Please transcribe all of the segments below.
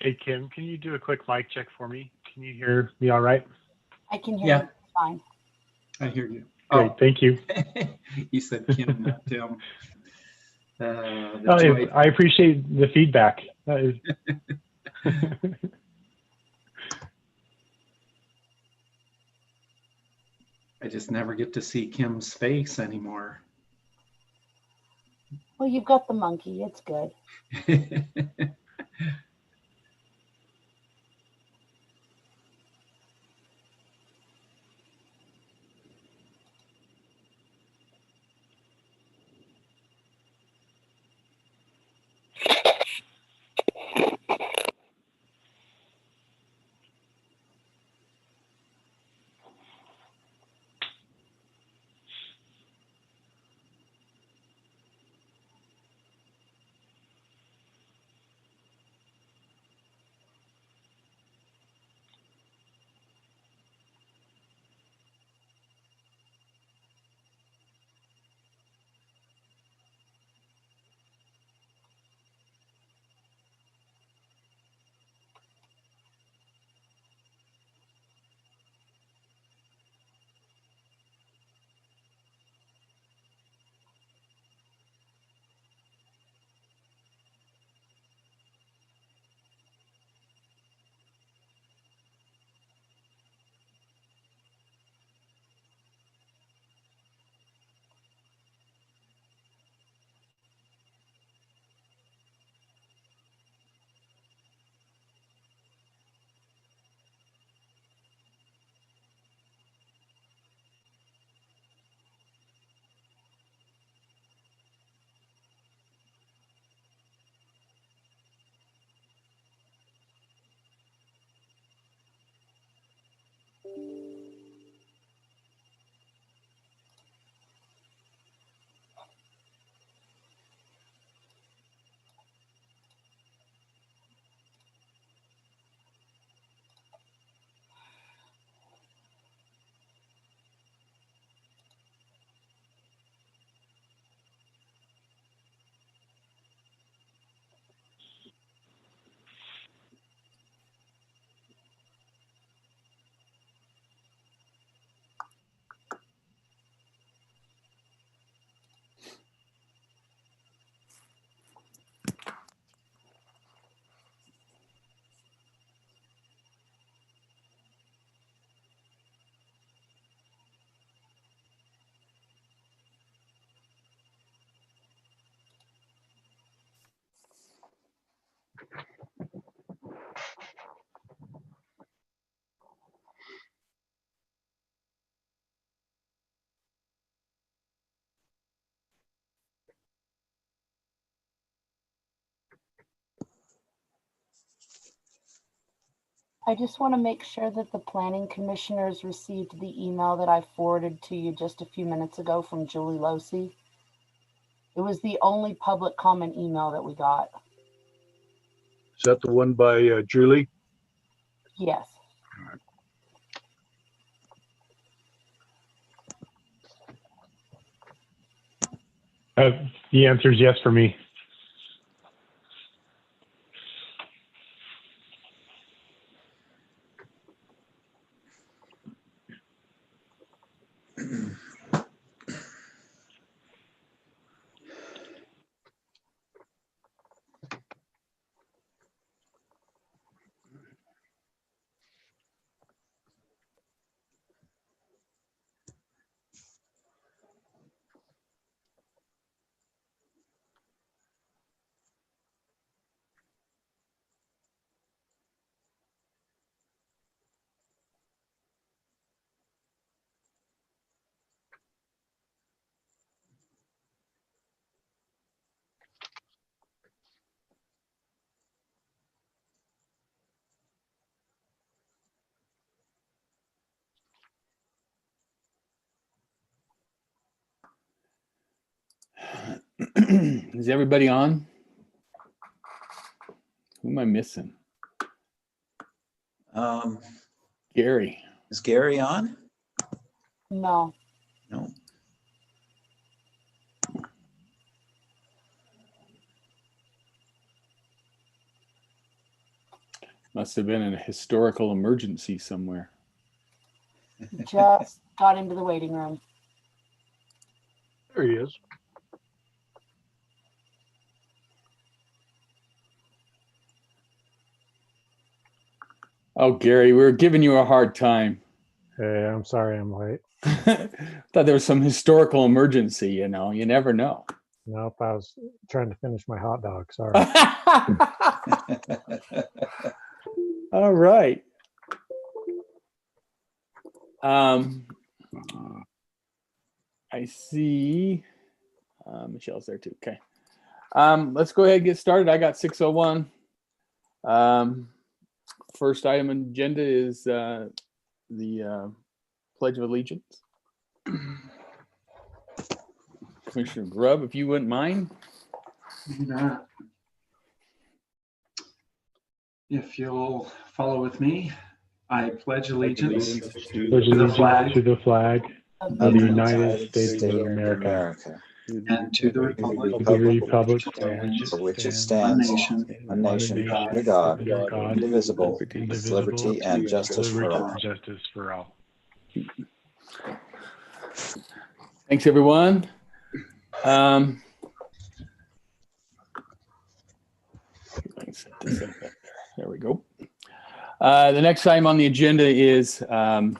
Hey, Kim, can you do a quick mic check for me? Can you hear me all right? I can hear Yeah. you fine. I hear you. Great, thank you. You said Kim, not Tim. That's Oh, right. I appreciate the feedback. That is... I just never get to see Kim's face anymore. Well, you've got the monkey. It's good. I just want to make sure that the planning commissioners received the email that I forwarded to you just a few minutes ago from Julie Losi. It was the only public comment email that we got. Is that the one by Julie? Yes. The answer is yes for me. Is everybody on? Who am I missing? Gary. Is Gary on? No. No. Must have been in a historical emergency somewhere. Just got into the waiting room. There he is. Oh, Gary, we were giving you a hard time. Hey, I'm sorry I'm late. Thought there was some historical emergency, you know, you never know. Nope, I was trying to finish my hot dog. Sorry. All right. I see Michelle's there too. Okay. Let's go ahead and get started. I got 6:01. First item on the agenda is the Pledge of Allegiance. Commissioner Grubb, if you wouldn't mind. If you'll follow with me, I pledge allegiance Pledge to the flag to the flag Of of the the United States of America and to the republic of the republic for which it one stands, nation, one nation, nation, under God, under God, indivisible, with indivisible, liberty and justice for liberty all. and justice for all. Thanks, everyone. Let's set this up there. There we go. The next item on the agenda is the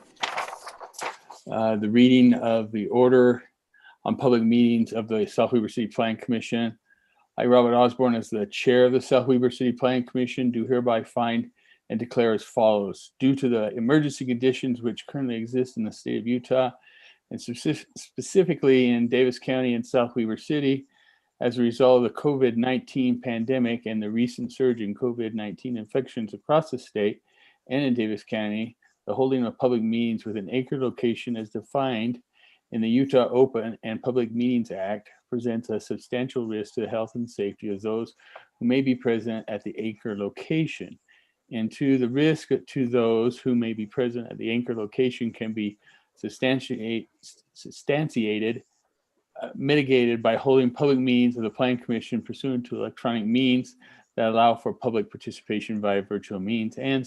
reading of the order on public meetings of the South Weber City Plan Commission. I, Robert Osborne, as the chair of the South Weber City Plan Commission, do hereby find and declare as follows. Due to the emergency conditions which currently exist in the state of Utah, and specifically in Davis County and South Weber City, as a result of the COVID-19 pandemic and the recent surge in COVID-19 infections across the state and in Davis County, the holding of public meetings with an acre location as defined in the Utah Open and Public Meetings Act presents a substantial risk to the health and safety of those who may be present at the acre location. And two, the risk to those who may be present at the anchor location can be mitigated by holding public meetings of the Plan Commission pursuant to electronic means that allow for public participation via virtual means. And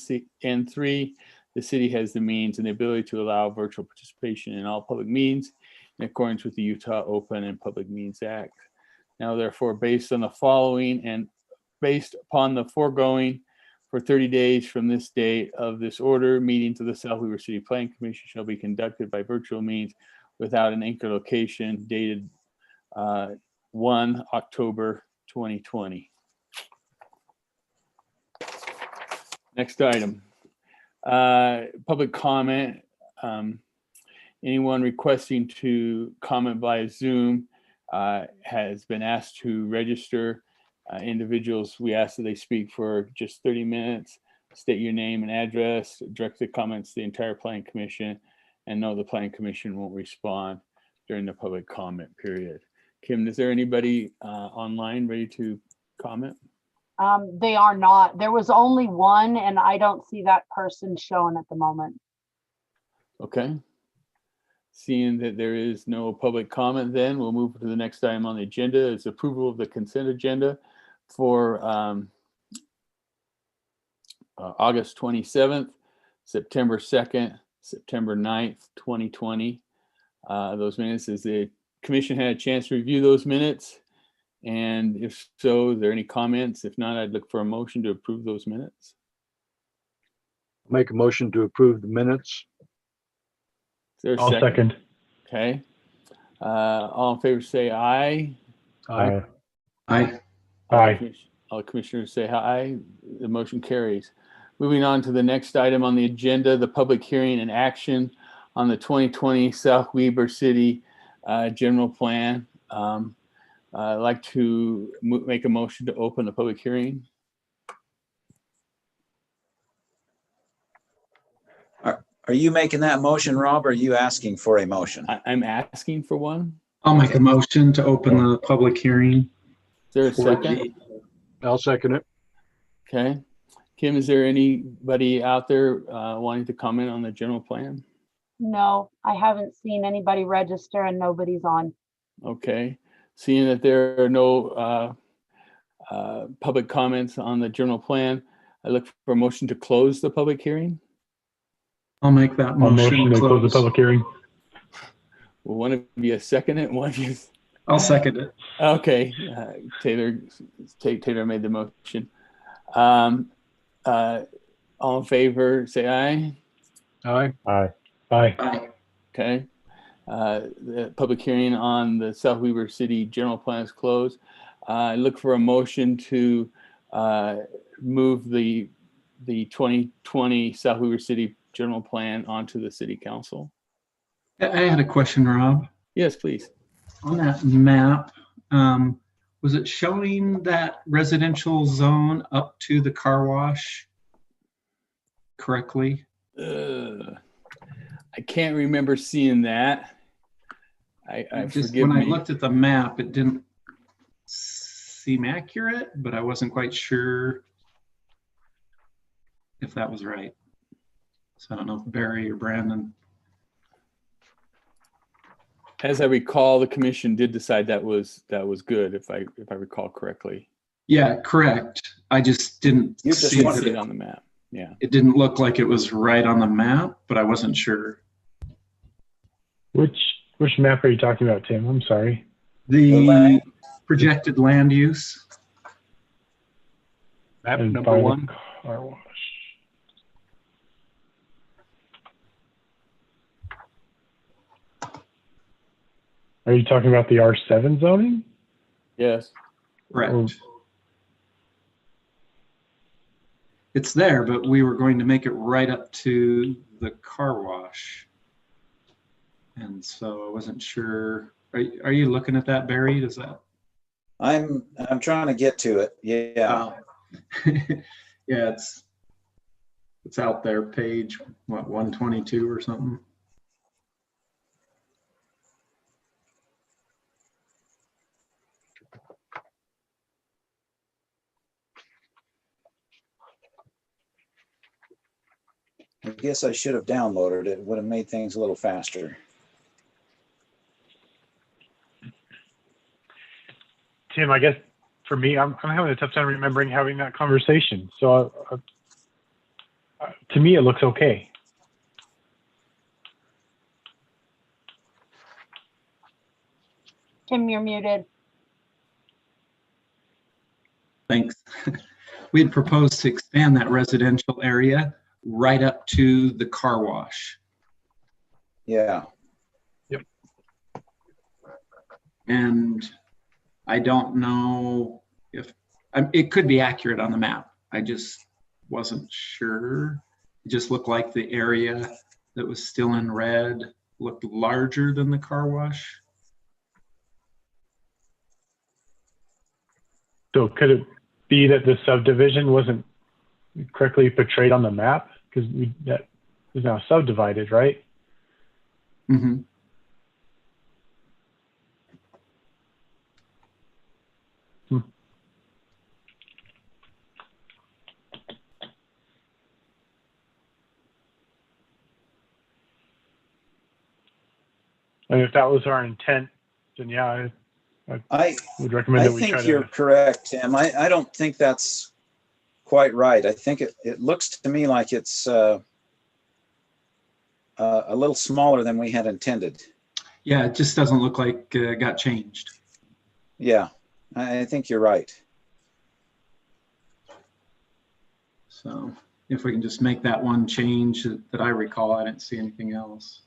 three, the city has the means and the ability to allow virtual participation in all public meetings in accordance with the Utah Open and Public Meetings Act. Now, therefore, based on the following and based upon the foregoing, for 30 days from this date of this order, meetings of the South Weber City Plan Commission shall be conducted by virtual means without an anchor location, dated 1 October 2020. Next item, public comment. Anyone requesting to comment via Zoom has been asked to register. Individuals, we ask that they speak for just 30 minutes, state your name and address, direct the comments to the entire Planning Commission, and know the Planning Commission won't respond during the public comment period. Kim, is there anybody online ready to comment? They are not. There was only one, and I don't see that person shown at the moment. Okay. Seeing that there is no public comment, then we'll move to the next item on the agenda is approval of the consent agenda for August 27th, September 2nd, September 9th, 2020. Those minutes, as the commission had a chance to review those minutes. And if so, is there any comments? If not, I'd look for a motion to approve those minutes. Make a motion to approve the minutes. Is there a I'll second. Okay. All in favor say aye. Aye. I Aye. All commissioners say aye. The motion carries. Moving on to the next item on the agenda, the public hearing and action on the 2020 South Weber City General Plan. I'd like to make a motion to open the public hearing. Are you making that motion, Rob, or are you asking for a motion? I'm asking for one. I'll make a motion to open the public hearing. Is there a for second? I'll second it. Okay. Kim, is there anybody out there wanting to comment on the general plan? No, I haven't seen anybody register and nobody's on. Okay. Seeing that there are no public comments on the general plan, I look for a motion to close the public hearing. I'll make that I'll motion to close the public hearing. Will one of you second it? One of you. I'll second it. Okay, Taylor made the motion. All in favor, say aye. Aye. Aye. Aye. Aye. Okay. The public hearing on the South Weaver City General Plan is closed. I look for a motion to move the 2020 South Weaver City General Plan onto the City Council. I had a question, Rob. Yes, please. On that map, was it showing that residential zone up to the car wash correctly? I can't remember seeing that. I Just forgive when me. I looked at the map, it didn't seem accurate, but I wasn't quite sure if that was right. So I don't know if Barry or Brandon. As I recall, the commission did decide that was good, if I recall correctly. Yeah, correct. I just didn't You just see wanted that See it it, on the map. Yeah. it didn't look like it was right on the map, but I wasn't sure. Which map are you talking about, Tim? I'm sorry. The projected land use. Map And number by the 1. car wash. Are you talking about the R7 zoning? Yes. Correct. It's there, but we were going to make it right up to the car wash. And so I wasn't sure. Are you looking at that, Barry? Does that? I'm trying to get to it. Yeah. Yeah, it's out there, page, what, 122 or something? I guess I should have downloaded it. It would have made things a little faster. Tim, I guess for me, I'm having a tough time remembering having that conversation. So to me, it looks okay. Tim, you're muted. Thanks. We had proposed to expand that residential area right up to the car wash. Yeah. And I don't know if, it could be accurate on the map. I just wasn't sure. It just looked like the area that was still in red looked larger than the car wash. So could it be that the subdivision wasn't correctly portrayed on the map? Because that is now subdivided, right? Mm-hmm. And if that was our intent, then yeah, I would recommend that we try think to. you're correct, Tim. I don't think that's quite right. I think it looks to me like it's a little smaller than we had intended. Yeah, it just doesn't look like it got changed. Yeah, I think you're right. So if we can just make that one change that I recall, I didn't see anything else.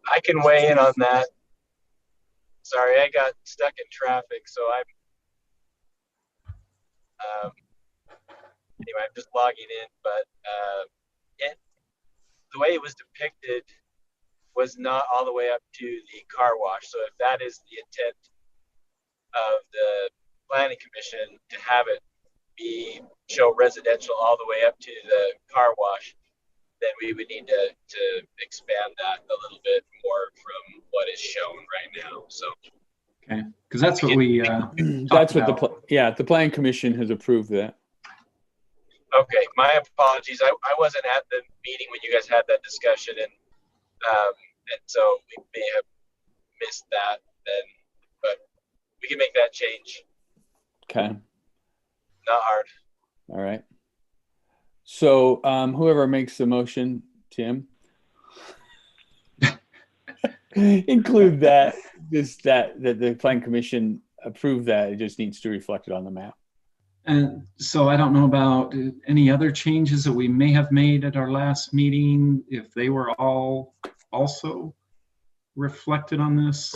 I can weigh in on that. Sorry, I got stuck in traffic, so anyway, I'm just logging in. But the way it was depicted was not all the way up to the car wash. So if that is the intent of the planning commission to have it show residential all the way up to the car wash, then we would need to expand that a little bit more from what is shown right now. So, okay, because that's what we That's what about. the planning commission has approved that. okay, my apologies. I wasn't at the meeting when you guys had that discussion, and so we may have missed that then, but we can make that change. Okay. Not hard. All right. So whoever makes the motion, Tim, include that, that the Plan Commission approved that. It just needs to reflect it on the map. And so I don't know about any other changes that we may have made at our last meeting, if they were all also reflected on this.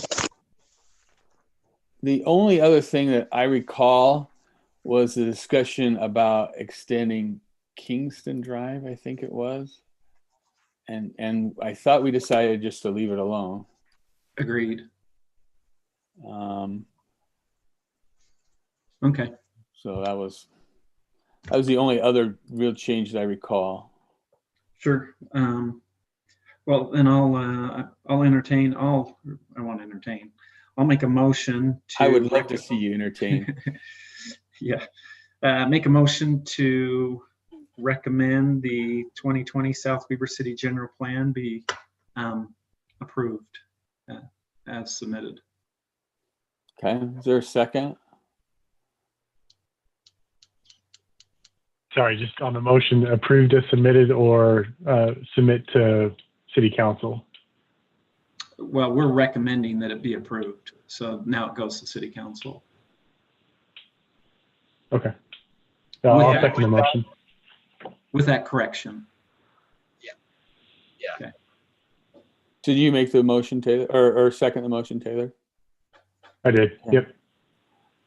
The only other thing that I recall was the discussion about extending Kingston Drive, I think it was. And I thought we decided just to leave it alone. Agreed. Um, Okay. so that was the only other real change that I recall. Sure. Well, then I'll entertain. I'll make a motion to. I would love to see you entertain. Yeah. Make a motion to recommend the 2020 South Weber City General Plan be approved as submitted. Okay. Is there a second? Sorry, just on the motion, approved as submitted or submit to city council? Well, we're recommending that it be approved. So now it goes to city council. Okay. I'll Yeah. second the motion. With that correction. Yeah. Okay. Did you make the motion, Taylor, or second the motion, Taylor? I did. Yep.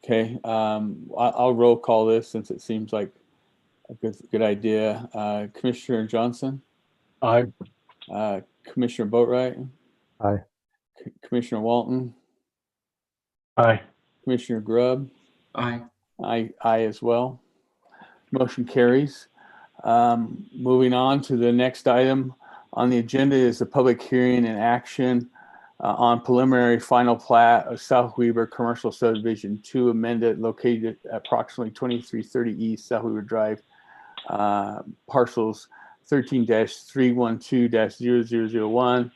Okay. I'll roll call this since it seems like a good idea. Commissioner Johnson, Aye. Commissioner Boatwright, Aye. Commissioner Walton, Aye. Commissioner Grubb, Aye. I as well. Motion carries. Moving on to the next item on the agenda is the public hearing and action on preliminary final plat of South Weber Commercial Subdivision 2 amended located at approximately 2330 East South Weber Drive, parcels 13-312-0001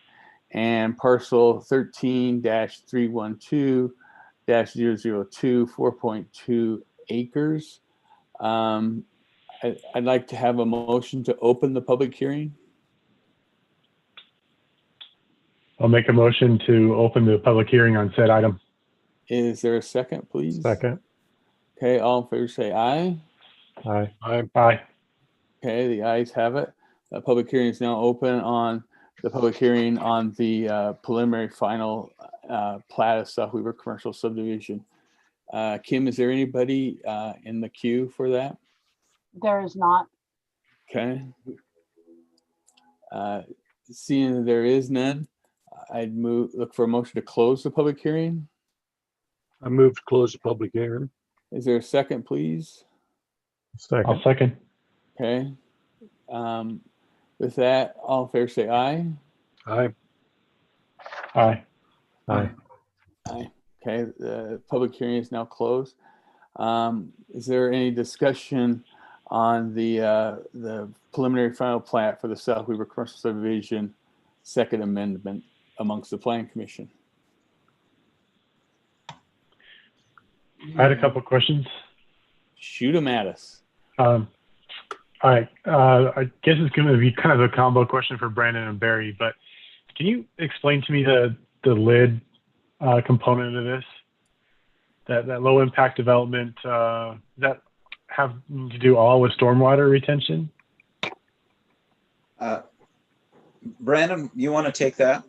and parcel 13-312-002, 4.2 acres. I'd like to have a motion to open the public hearing. I'll make a motion to open the public hearing on said item. Is there a second, please? Second. Okay, all in favor say aye. Aye. Aye. Aye. Okay, the ayes have it. The public hearing is now open on the public hearing on the preliminary final plat of South Weber Commercial Subdivision. Kim, is there anybody in the queue for that? There is not. Okay. Seeing that there is none, I'd look for a motion to close the public hearing. I move to close the public hearing. Is there a second, please? I'll second. Okay. With that, all in favor say aye. Aye. Aye. Aye. Aye. Okay, the public hearing is now closed. Is there any discussion on the preliminary final plat for the South Weber Commercial Subdivision second amendment amongst the Plan Commission? I had a couple of questions. Shoot them at us. All right. I guess it's going to be kind of a combo question for Brandon and Barry, but can you explain to me the lid component of this? That low impact development, does that have to do all with stormwater retention? Brandon, you want to take that?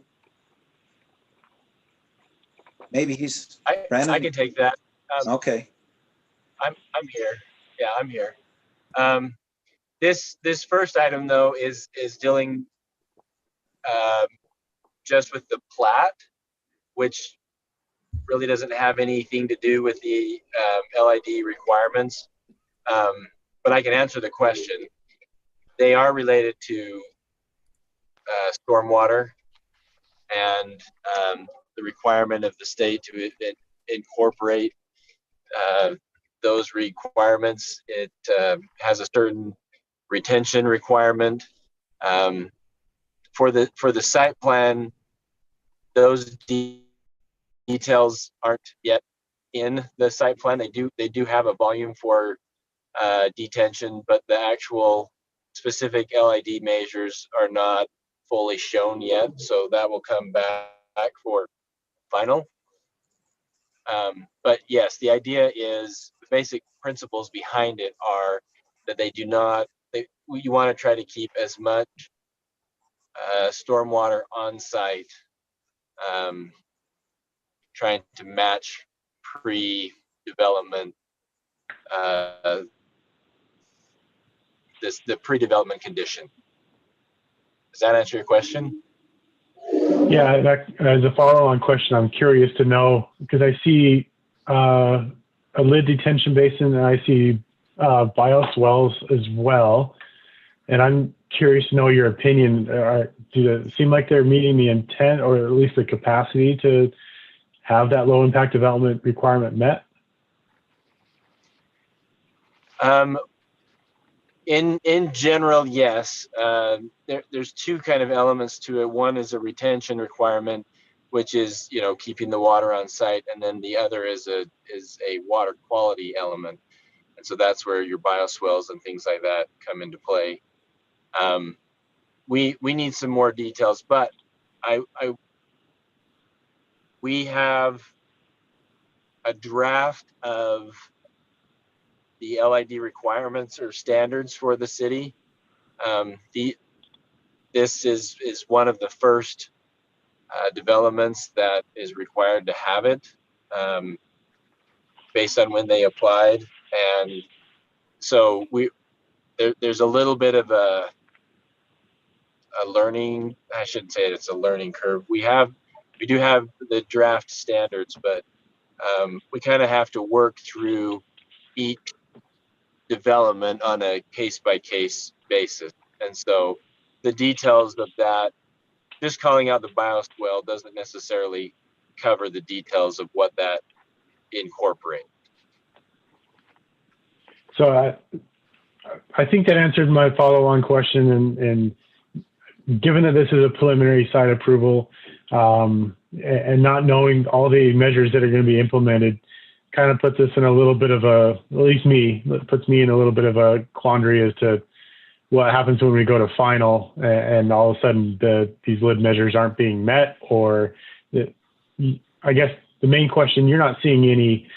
Maybe he's, Brandon? I can take that. Okay. I'm here. Yeah, I'm here. This first item though is dealing just with the plat, which really doesn't have anything to do with the LID requirements. But I can answer the question. They are related to stormwater and the requirement of the state to incorporate those requirements. It has a certain retention requirement. For the site plan, those details aren't yet in the site plan. They do have a volume for detention, but the actual specific LID measures are not fully shown yet. So that will come back for final. But yes, the idea is the basic principles behind it are that they do not, you want to try to keep as much stormwater on site, trying to match pre-development, the pre-development condition. Does that answer your question? Yeah, as a follow-on question, I'm curious to know, because I see a lid detention basin and I see bios wells as well. And I'm curious to know your opinion. Do it seem like they're meeting the intent or at least the capacity to have that low impact development requirement met? In general, yes. There's two kind of elements to it. One is a retention requirement, which is, you know, keeping the water on site, and then the other is a water quality element, and so that's where your bioswales and things like that come into play. We need some more details, but we have a draft of the LID requirements or standards for the city. This is one of the first developments that is required to have it, based on when they applied, and so there's a little bit of a learning. I shouldn't say it's a learning curve. We do have the draft standards, but we kind of have to work through each development on a case-by-case basis. And so the details of that, just calling out the bioswale doesn't necessarily cover the details of what that incorporates. So I think that answered my follow-on question. And given that this is a preliminary site approval, and not knowing all the measures that are going to be implemented, kind of puts us in a little bit of puts me in a little bit of a quandary as to what happens when we go to final and all of a sudden these lid measures aren't being met, or I guess the main question, you're not seeing any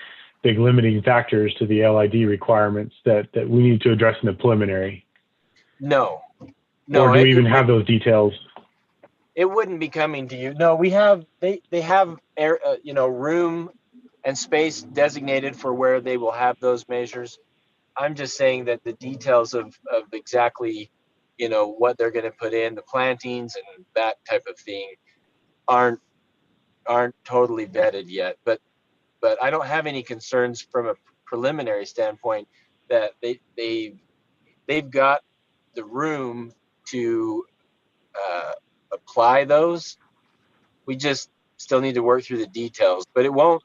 big limiting factors to the LID requirements that we need to address in the preliminary. No. Or do we even have those details? It wouldn't be coming to you. No, we have, they have air, room and space designated for where they will have those measures. I'm just saying that the details of exactly, what they're going to put in, the plantings and that type of thing aren't totally vetted yet. But I don't have any concerns from a preliminary standpoint that they've got the room to apply those. We just still need to work through the details, but it won't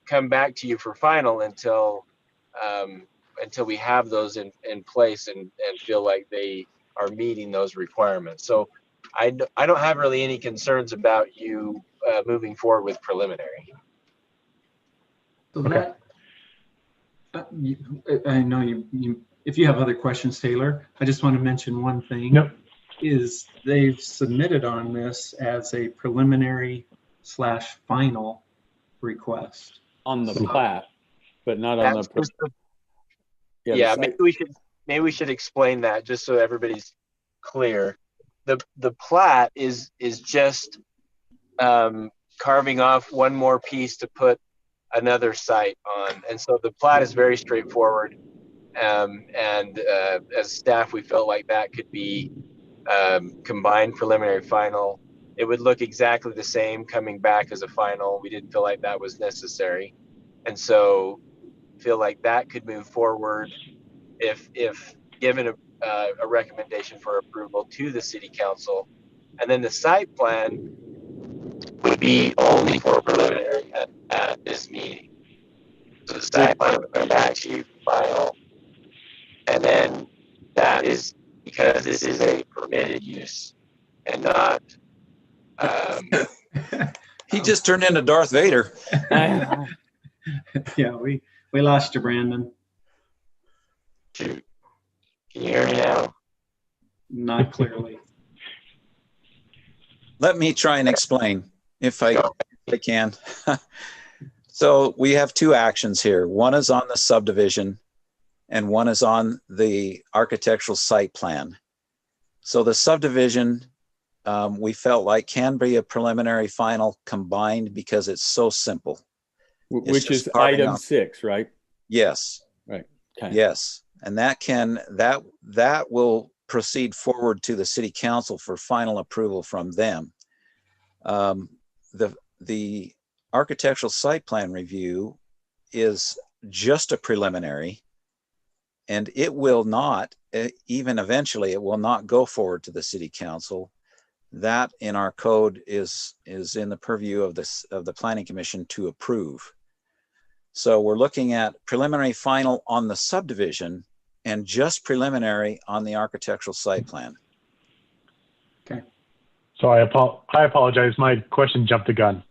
come back to you for final until we have those in place and feel like they are meeting those requirements. So I don't have really any concerns about you moving forward with preliminary. So Okay. I know you. If you have other questions, Taylor, I just want to mention one thing. Nope. Is they've submitted on this as a preliminary/final request On the plat, but not on That's the. just the- Yeah, yeah, the site- maybe we should explain that just so everybody's clear. The plat is just carving off one more piece to put another site on, and so the plat is very straightforward. And as staff, we felt like that could be combined preliminary final. It would look exactly the same coming back as a final. We didn't feel like that was necessary, and so feel like that could move forward if given a recommendation for approval to the city council. And then the site plan would be only for preliminary at this meeting. So the site plan would come back to you final. And then that is because this is a permitted use and not. He just turned into Darth Vader. Yeah, we lost you, Brandon. Can you hear me now? Not clearly. Let me try and explain if I can. So we have two actions here. One is on the subdivision and one is on the architectural site plan. So the subdivision, we felt like can be a preliminary final combined because it's so simple. Which just is carving item out- 6, right? Yes, Right. Okay. yes. And that will proceed forward to the city council for final approval from them. The architectural site plan review is just a preliminary, and it will not, even eventually, it will not go forward to the city council. That in our code is in the purview of the planning commission to approve. So we're looking at preliminary final on the subdivision and just preliminary on the architectural site plan. So I apologize. My question jumped the gun.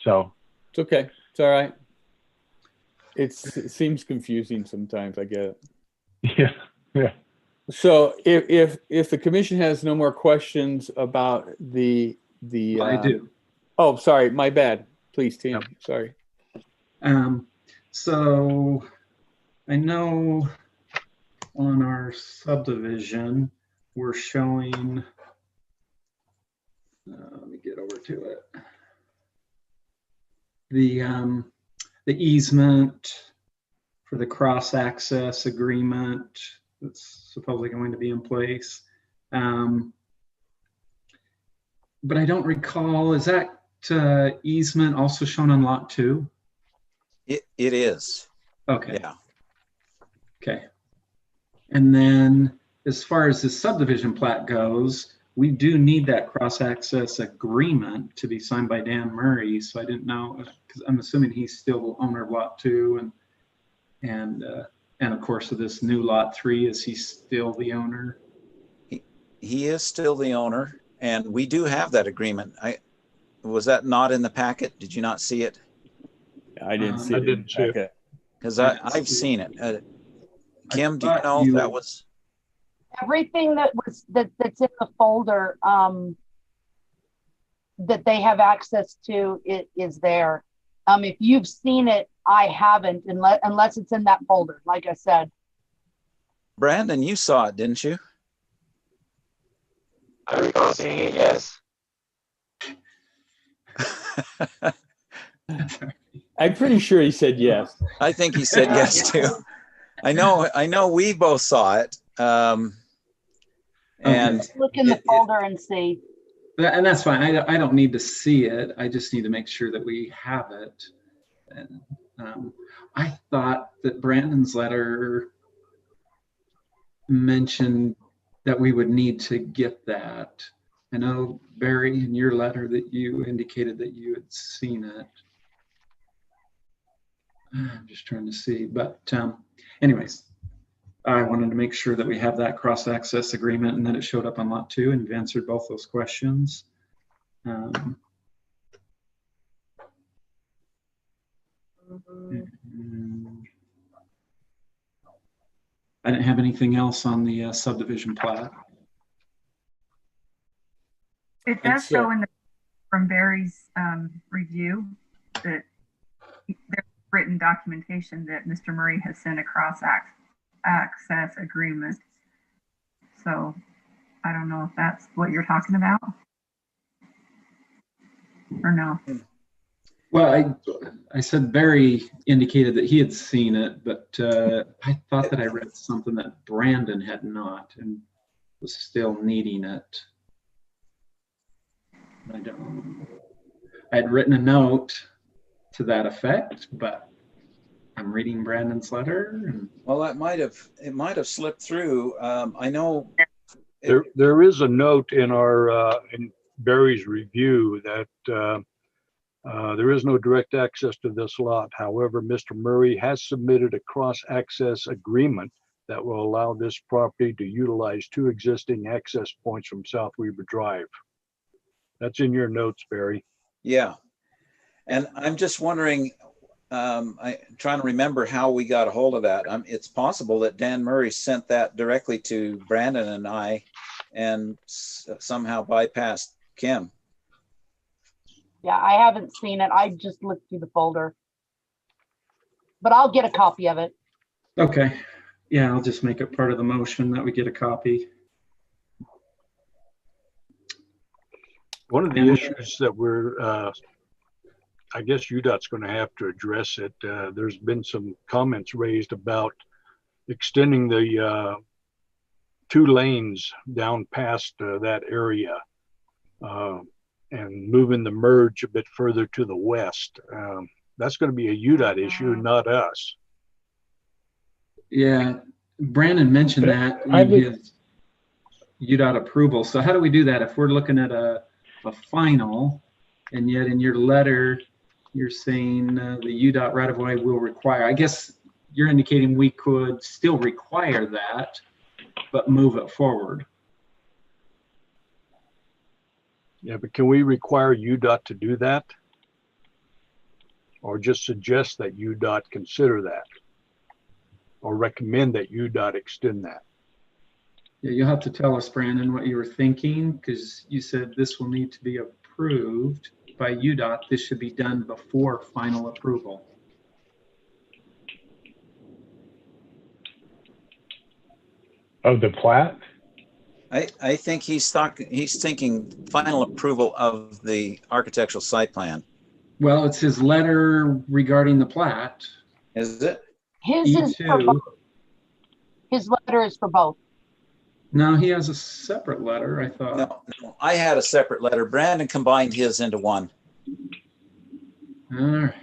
So It's okay. It's all right. It seems confusing sometimes. I get it. yeah. So if the commission has no more questions about the I do. Oh, sorry, my bad. Please, Tim. Sorry. So I know on our subdivision, we're showing, let me get over to it. The easement for the cross-access agreement that's supposedly going to be in place. But I don't recall, is that easement also shown on lot 2? It is. Okay. Yeah. Okay. And then as far as the subdivision plat goes, we do need that cross-access agreement to be signed by Dan Murray. So I didn't know, because I'm assuming he's still owner of lot 2 and of course of this new lot 3, is he still the owner? He is still the owner, and we do have that agreement. Was that not in the packet? Did you not see it? I didn't see I it. didn't see it. Okay. Because I've seen it. Kim, do you thought know if that was? Everything that's in the folder that they have access to is there. If you've seen it, I haven't, unless it's in that folder, like I said. Brandon, you saw it, didn't you? I recall seeing it, yes. I'm pretty sure he said yes. I think he said yes too. I know we both saw it. And Look in the folder and see. And that's fine. I don't need to see it. I just need to make sure that we have it. And I thought that Brandon's letter mentioned that we would need to get that. I know, Barry, in your letter that you indicated that you had seen it. I'm just trying to see, but anyways, I wanted to make sure that we have that cross-access agreement and that it showed up on lot 2, and you've answered both those questions. I didn't have anything else on the subdivision plat. It does show in the from Barry's review that there's written documentation that Mr. Murray has sent a cross-access agreement. So I don't know if that's what you're talking about or no. Well, I said Barry indicated that he had seen it, but I thought that I read something that Brandon had not and was still needing it. I'd written a note to that effect, but I'm reading Brandon's letter. And well, it might have slipped through. I know There is a note in our in Barry's review that there is no direct access to this lot. However, Mr. Murray has submitted a cross-access agreement that will allow this property to utilize 2 existing access points from South Weaver Drive. That's in your notes, Barry. Yeah. And I'm just wondering, I'm trying to remember how we got a hold of that. It's possible that Dan Murray sent that directly to Brandon and I and somehow bypassed Kim. Yeah, I haven't seen it. I just looked through the folder. But I'll get a copy of it. Okay. Yeah, I'll just make it part of the motion that we get a copy. One of the issues that we're, I guess UDOT's going to have to address it. There's been some comments raised about extending the 2 lanes down past that area and moving the merge a bit further to the west. That's going to be a UDOT issue, not us. Yeah, Brandon mentioned that in his UDOT approval. So how do we do that if we're looking at a final, and yet in your letter you're saying the UDOT right-of-way will require? I guess you're indicating we could still require that, but move it forward. Yeah, but can we require UDOT to do that? Or just suggest that UDOT consider that? Or recommend that UDOT extend that? Yeah, you'll have to tell us, Brandon, what you were thinking, because you said this will need to be approved by UDOT. This should be done before final approval. Of the plat? I think he's thinking final approval of the architectural site plan. Well, it's his letter regarding the plat. Is it? His is for both. His letter is for both. No, he has a separate letter, I thought. No, I had a separate letter. Brandon combined his into one. All right.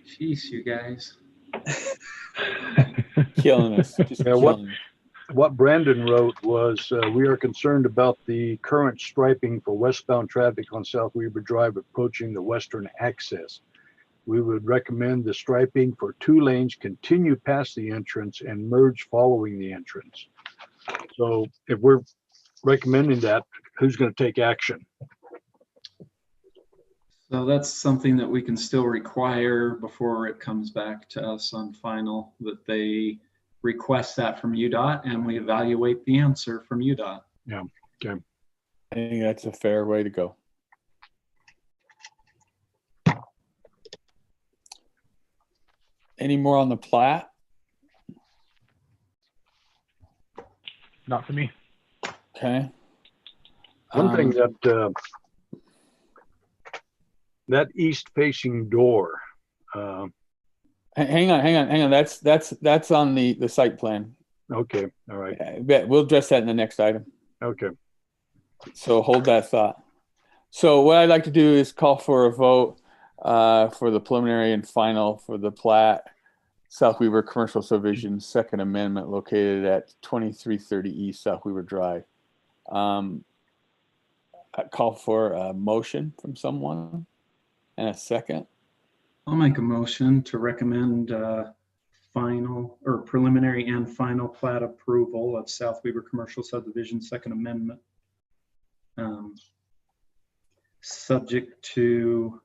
Jeez, you guys. Killing us. Just Yeah, killing us. What Brandon wrote was, we are concerned about the current striping for westbound traffic on South Weber Drive approaching the western access. We would recommend the striping for 2 lanes continue past the entrance and merge following the entrance. So if we're recommending that, who's going to take action? So that's something that we can still require before it comes back to us on final, that they request that from UDOT and we evaluate the answer from UDOT. Yeah, okay. I think that's a fair way to go. Any more on the plat? Not for me. Okay. One thing that that east-facing door. Hang on. That's on the site plan. Okay, all right. We'll address that in the next item. Okay. So hold that thought. So what I'd like to do is call for a vote for the preliminary and final for the plat, South Weber Commercial Subdivision, Second Amendment, located at 2330 East South Weber Drive. I call for a motion from someone and a second. I'll make a motion to recommend final or preliminary and final plat approval of South Weber Commercial Subdivision, Second Amendment. Subject to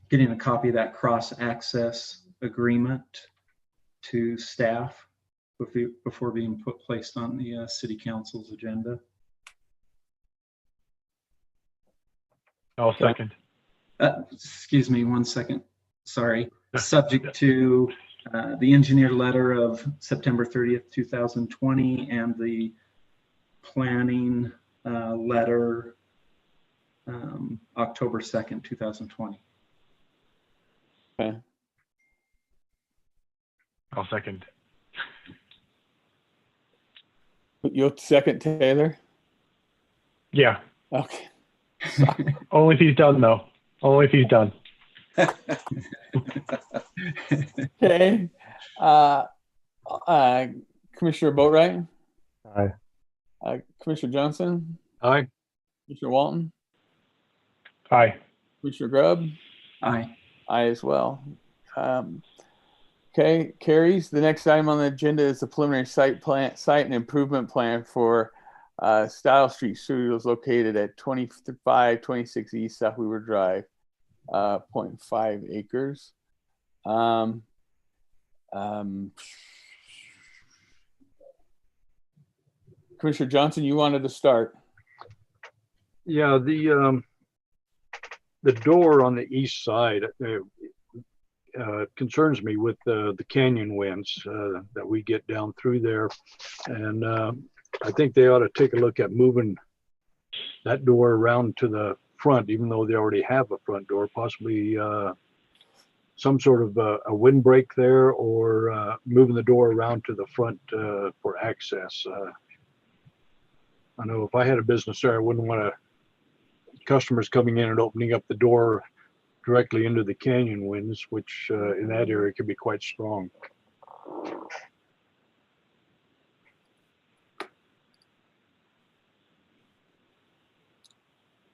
getting a copy of that cross-access agreement to staff before being placed on the City Council's agenda. I'll second. Excuse me, 1 second. Sorry. Subject to the engineer letter of September 30th, 2020, and the planning letter October 2nd, 2020. Okay. I'll second. You'll second, Taylor? Yeah. Okay. Only if he's done, though. Only if he's done. Okay. Commissioner Boatwright? Aye. Commissioner Johnson? Aye. Commissioner Walton? Aye. Commissioner Grubb? Aye. Aye as well. Okay, carries. The next item on the agenda is the preliminary site and improvement plan for Style Street Studios located at 2526 East South Weber Drive. 0.5 acres. Commissioner Johnson, you wanted to start. Yeah, the door on the east side concerns me with the canyon winds that we get down through there. And I think they ought to take a look at moving that door around to the front, even though they already have a front door, possibly some sort of a windbreak there, or moving the door around to the front for access. I know if I had a business there, I wouldn't want customers coming in and opening up the door directly into the canyon winds, which in that area can be quite strong.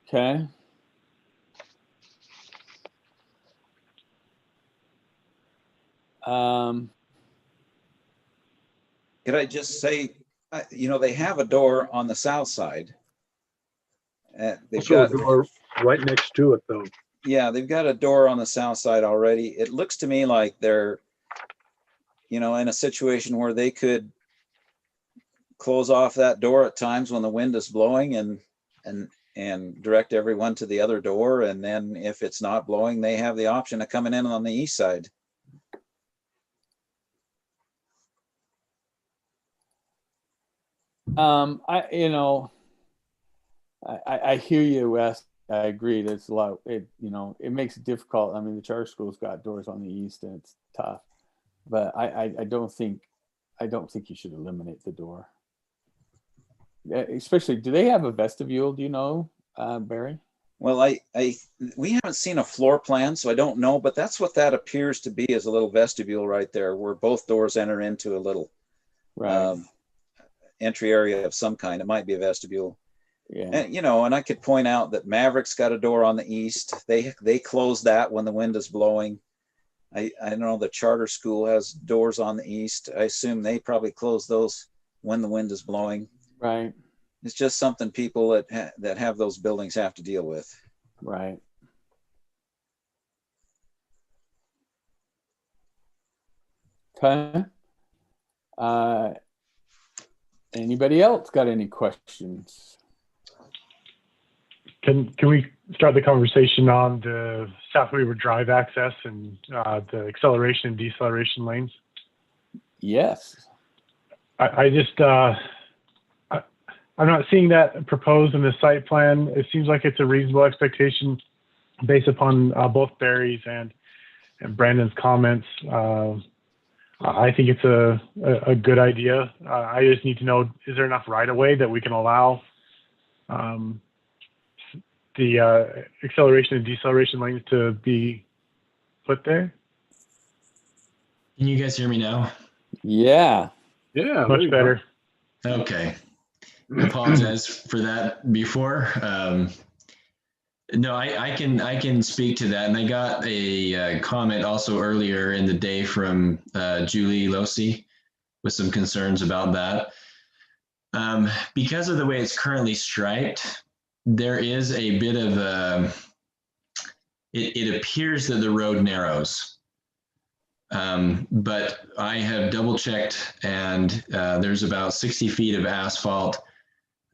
Okay. Could I just say, you know, they have a door on the south side. They've Also got a door right next to it, though. Yeah, they've got a door on the south side already. It looks to me like they're, you know, in a situation where they could close off that door at times when the wind is blowing and direct everyone to the other door. And then if it's not blowing, they have the option of coming in on the east side. I hear you, Wes. I agree. There's a lot. It makes it difficult. I mean, the charter school's got doors on the east, and it's tough. But I don't think you should eliminate the door. Especially, do they have a vestibule? Do you know, Barry? Well, we haven't seen a floor plan, so I don't know. But that's what that appears to be, is a little vestibule right there, where both doors enter into a little entry area of some kind. It might be a vestibule. Yeah. And, you know, and I could point out that Maverick's got a door on the east. They close that when the wind is blowing. I know the charter school has doors on the east. I assume they probably close those when the wind is blowing. Right. It's just something people that have those buildings have to deal with. Right. Okay. Anybody else got any questions? Can we start the conversation on the South Weaver Drive access and the acceleration and deceleration lanes? Yes. I'm not seeing that proposed in the site plan. It seems like it's a reasonable expectation based upon both Barry's and Brandon's comments. I think it's a good idea. I just need to know, is there enough right of way that we can allow the acceleration and deceleration lanes to be put there? Can you guys hear me now? Yeah. Yeah. Much better. Okay. I apologize for that before. No, I can speak to that. And I got a comment also earlier in the day from Julie Losi with some concerns about that. Because of the way it's currently striped, there is a bit of it appears that the road narrows. But I have double checked, and there's about 60 feet of asphalt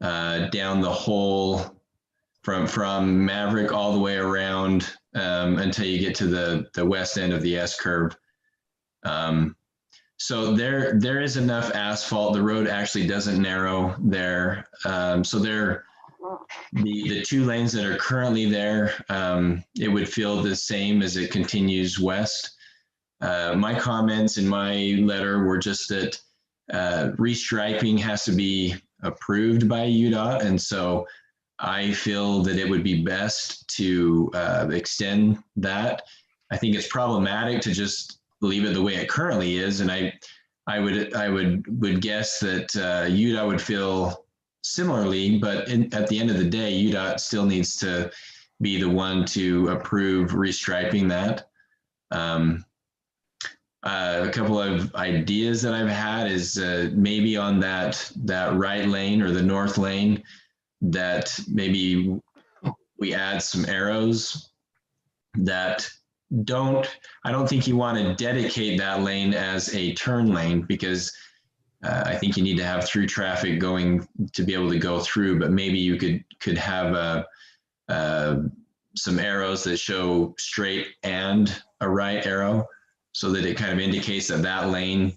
down the whole from Maverick all the way around until you get to the west end of the S curve. So there is enough asphalt. The road actually doesn't narrow there. So the two lanes that are currently there, it would feel the same as it continues west. My comments in my letter were just that restriping has to be approved by UDOT, and so I feel that it would be best to extend that. I think it's problematic to just leave it the way it currently is, and I would guess that UDOT would feel similarly, but at the end of the day, UDOT still needs to be the one to approve restriping that. A couple of ideas that I've had is maybe on that right lane or the north lane, that maybe we add some arrows that I don't think you want to dedicate that lane as a turn lane, because I think you need to have through traffic going to be able to go through, but maybe you could have some arrows that show straight and a right arrow, so that it kind of indicates that that lane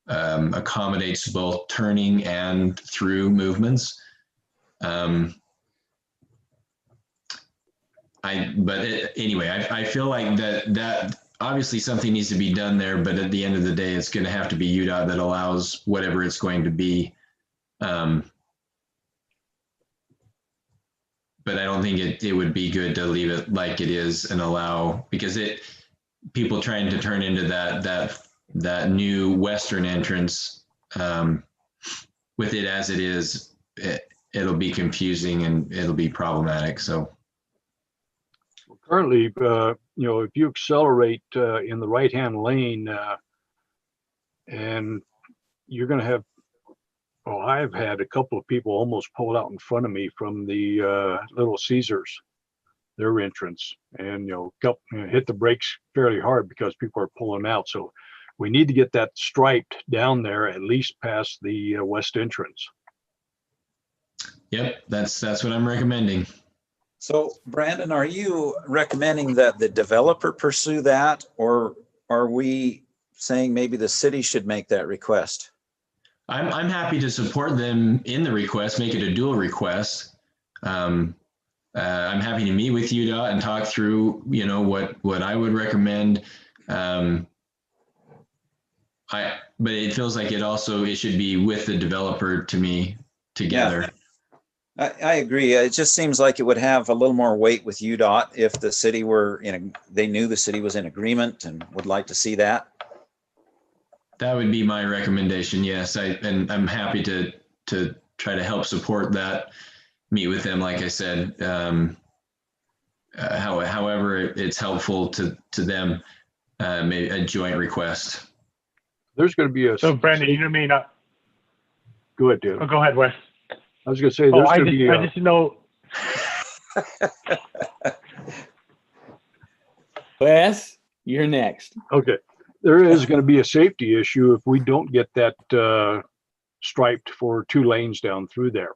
accommodates both turning and through movements. Anyway, I feel like that obviously something needs to be done there, but at the end of the day, it's going to have to be UDOT that allows whatever it's going to be. But I don't think it would be good to leave it like it is and allow, because people trying to turn into that new western entrance, with it as it is, it'll be confusing and it'll be problematic. So currently, if you accelerate in the right-hand lane, and you're going to have, I've had a couple of people almost pull out in front of me from the Little Caesars, their entrance, and hit the brakes fairly hard because people are pulling out. So we need to get that striped down there at least past the west entrance. Yep, that's what I'm recommending. So Brandon, are you recommending that the developer pursue that, or are we saying maybe the city should make that request? I'm happy to support them in the request, make it a dual request. I'm happy to meet with UDOT and talk through, what I would recommend. But it feels like it should be with the developer to me together. Yeah. I agree. It just seems like it would have a little more weight with UDOT if the city they knew the city was in agreement and would like to see that. That would be my recommendation. Yes. And I'm happy to try to help support that, meet with them. Like I said, however it's helpful to them, maybe a joint request. There's going to be So Brandon, you may not. Go ahead, dude. Oh, go ahead, Wes. I was going to say, there's going to be. I just know. Wes, you're next. Okay. There is going to be a safety issue if we don't get that striped for 2 lanes down through there.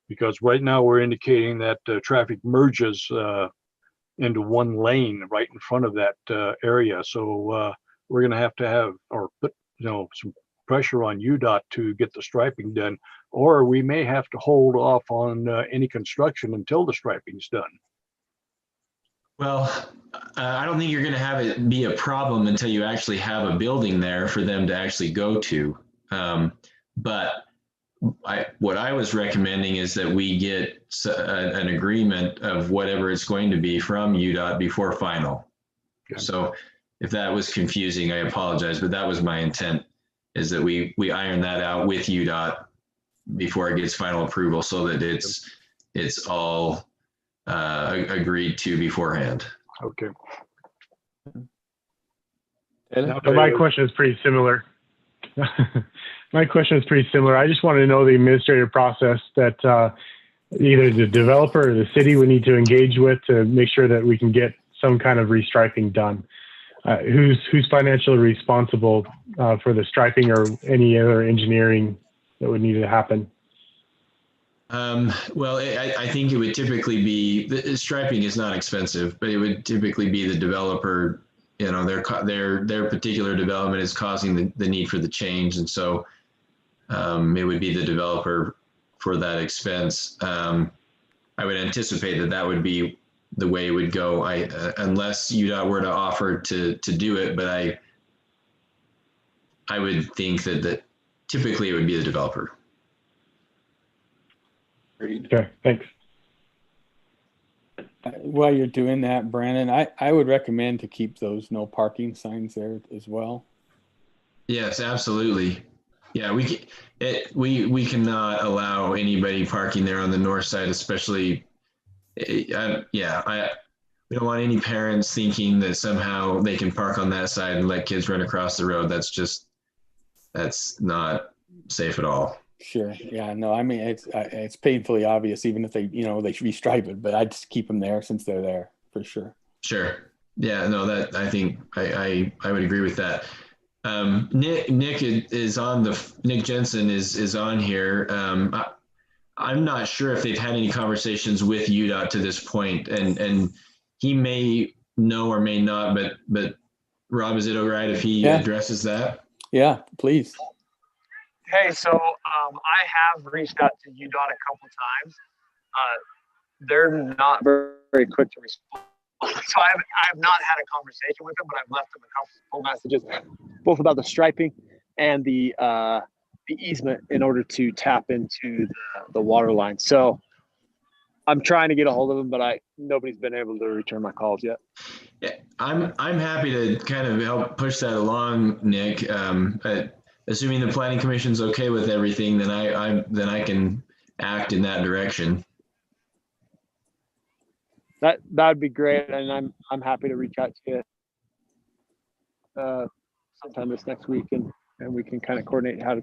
Because right now we're indicating that traffic merges into 1 lane right in front of that area. So we're going to have or put, some pressure on UDOT to get the striping done, or we may have to hold off on any construction until the striping's done. Well, I don't think you're going to have it be a problem until you actually have a building there for them to actually go to. But what I was recommending is that we get an agreement of whatever it's going to be from UDOT before final. Okay. So if that was confusing, I apologize, but that was my intent, is that we iron that out with UDOT before it gets final approval, so that it's all agreed to beforehand. Okay. So my question is pretty similar. My question is pretty similar. I just want to know the administrative process that either the developer or the city would need to engage with to make sure that we can get some kind of restriping done. Who's financially responsible for the striping or any other engineering that would need to happen? Well, I think it would typically be, the striping is not expensive, but it would typically be the developer. Their particular development is causing the need for the change, and so it would be the developer for that expense. I would anticipate that would be the way it would go, unless UDOT were to offer to do it, but I would think that typically it would be the developer. Okay, thanks. While you're doing that, Brandon, I would recommend to keep those no parking signs there as well. Yes, absolutely. Yeah, we cannot allow anybody parking there on the north side, especially. We don't want any parents thinking that somehow they can park on that side and let kids run across the road. That's not safe at all. Sure. Yeah. No. I mean, it's painfully obvious, even if they should restripe it. But I just keep them there since they're there for sure. Sure. Yeah, no, that I think I would agree with that. Nick is on Nick Jensen is on here. I'm not sure if they've had any conversations with UDOT to this point, and he may know or may not, but Rob, is it all right if he addresses that? Yeah, please. Hey, so I have reached out to UDOT a couple times. They're not very quick to respond. So I have not had a conversation with them, but I've left them a couple messages, both about the striping and the easement in order to tap into the water line. So I'm trying to get a hold of them, but nobody's been able to return my calls yet. Yeah, I'm happy to kind of help push that along, Nick. Assuming the Planning Commission's okay with everything, then I can act in that direction. That would be great, and I'm happy to reach out to you sometime this next week, and we can kind of coordinate how to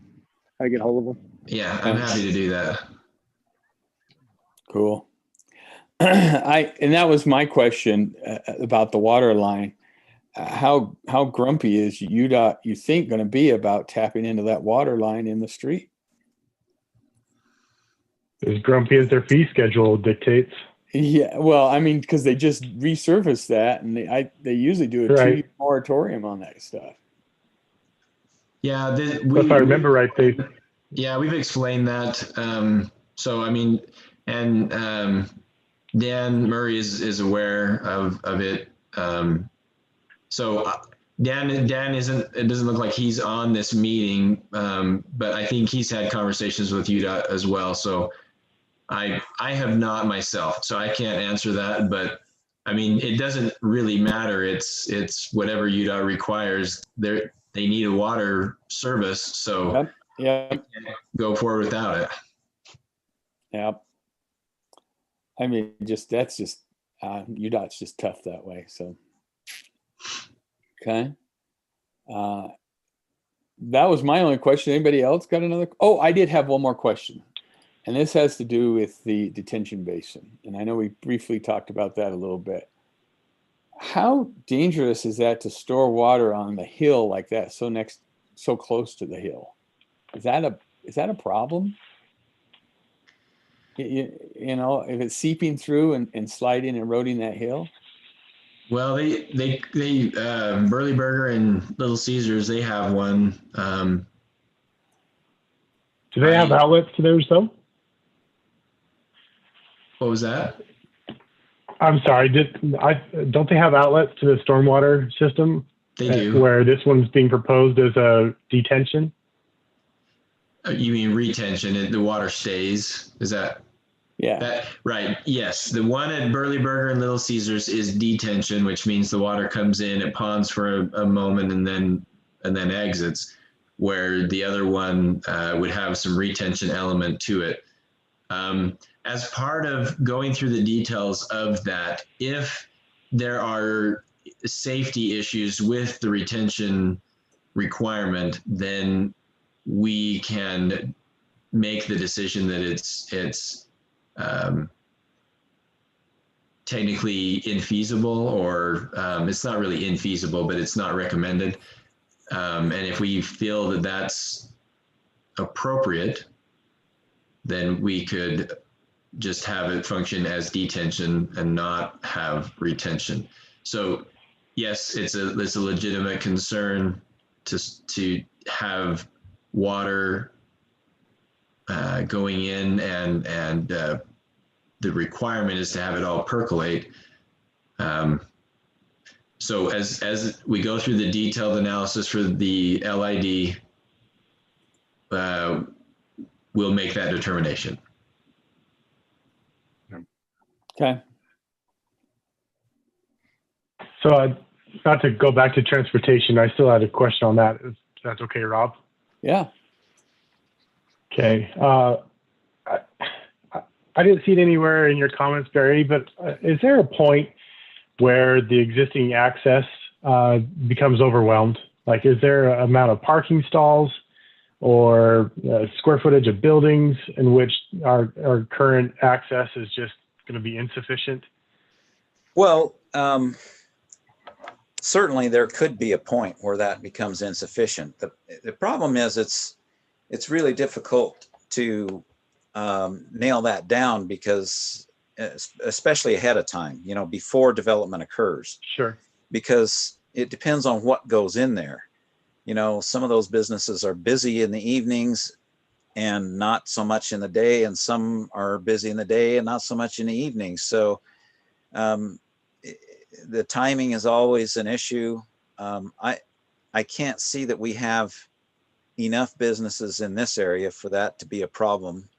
get a hold of them. Yeah, I'm happy to do that. Cool. And that was my question about the water line. How grumpy is UDOT, you think, going to be about tapping into that water line in the street? As grumpy as their fee schedule dictates. Yeah, well, I mean, because they just resurfaced that, and they usually do a 2-year moratorium on that stuff. Yeah, if I remember right, we've explained that. So I mean, and Dan Murray is aware of it. So Dan isn't. It doesn't look like he's on this meeting, but I think he's had conversations with UDOT as well. So. I have not myself, so I can't answer that, but I mean, it doesn't really matter. It's whatever UDOT requires. They need a water service, so yep. Go forward without it. Yep. I mean, UDOT's just tough that way. So, okay. That was my only question. Anybody else got another? Oh, I did have one more question. And this has to do with the detention basin. And I know we briefly talked about that a little bit. How dangerous is that to store water on the hill like that, so close to the hill? Is that a problem? You know, if it's seeping through and sliding, eroding that hill? Well, they Burley Burger and Little Caesars, they have one. Do they have outlets to theirs though? What was that? I'm sorry. Don't they have outlets to the stormwater system? They do. Where this one's being proposed as a detention? You mean retention? The water stays. Is that? Yeah. Right. Yes. The one at Burley Burger and Little Caesars is detention, which means the water comes in, it ponds for a moment, and then exits. Where the other one would have some retention element to it. As part of going through the details of that, if there are safety issues with the retention requirement, then we can make the decision that it's technically infeasible, or it's not really infeasible, but it's not recommended. And if we feel that that's appropriate, then we could just have it function as detention and not have retention. So yes, it's a legitimate concern to have water going in, and the requirement is to have it all percolate. So as we go through the detailed analysis for the LID, we'll make that determination. Okay. So not to go back to transportation, I still had a question on that. If that's okay, Rob? Yeah. Okay. I didn't see it anywhere in your comments, Barry, but is there a point where the existing access becomes overwhelmed? Like, is there an amount of parking stalls or square footage of buildings in which our current access is just going to be insufficient? Well, Certainly there could be a point where that becomes insufficient. The problem is it's really difficult to nail that down because especially ahead of time, you know, before development occurs. Sure. Because it depends on what goes in there. You know, some of those businesses are busy in the evenings and not so much in the day, and some are busy in the day and not so much in the evenings. So the timing is always an issue. I can't see that we have enough businesses in this area for that to be a problem,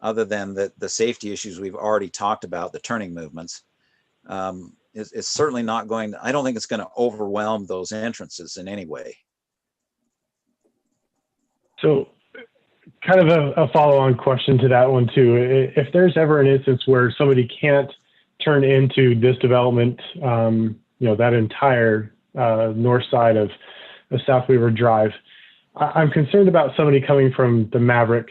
other than the safety issues we've already talked about, the turning movements. It's certainly not going to, I don't think it's going to overwhelm those entrances in any way. So kind of a follow-on question to that one too. If there's ever an instance where somebody can't turn into this development, you know, that entire north side of South Weaver Drive, I'm concerned about somebody coming from the Maverick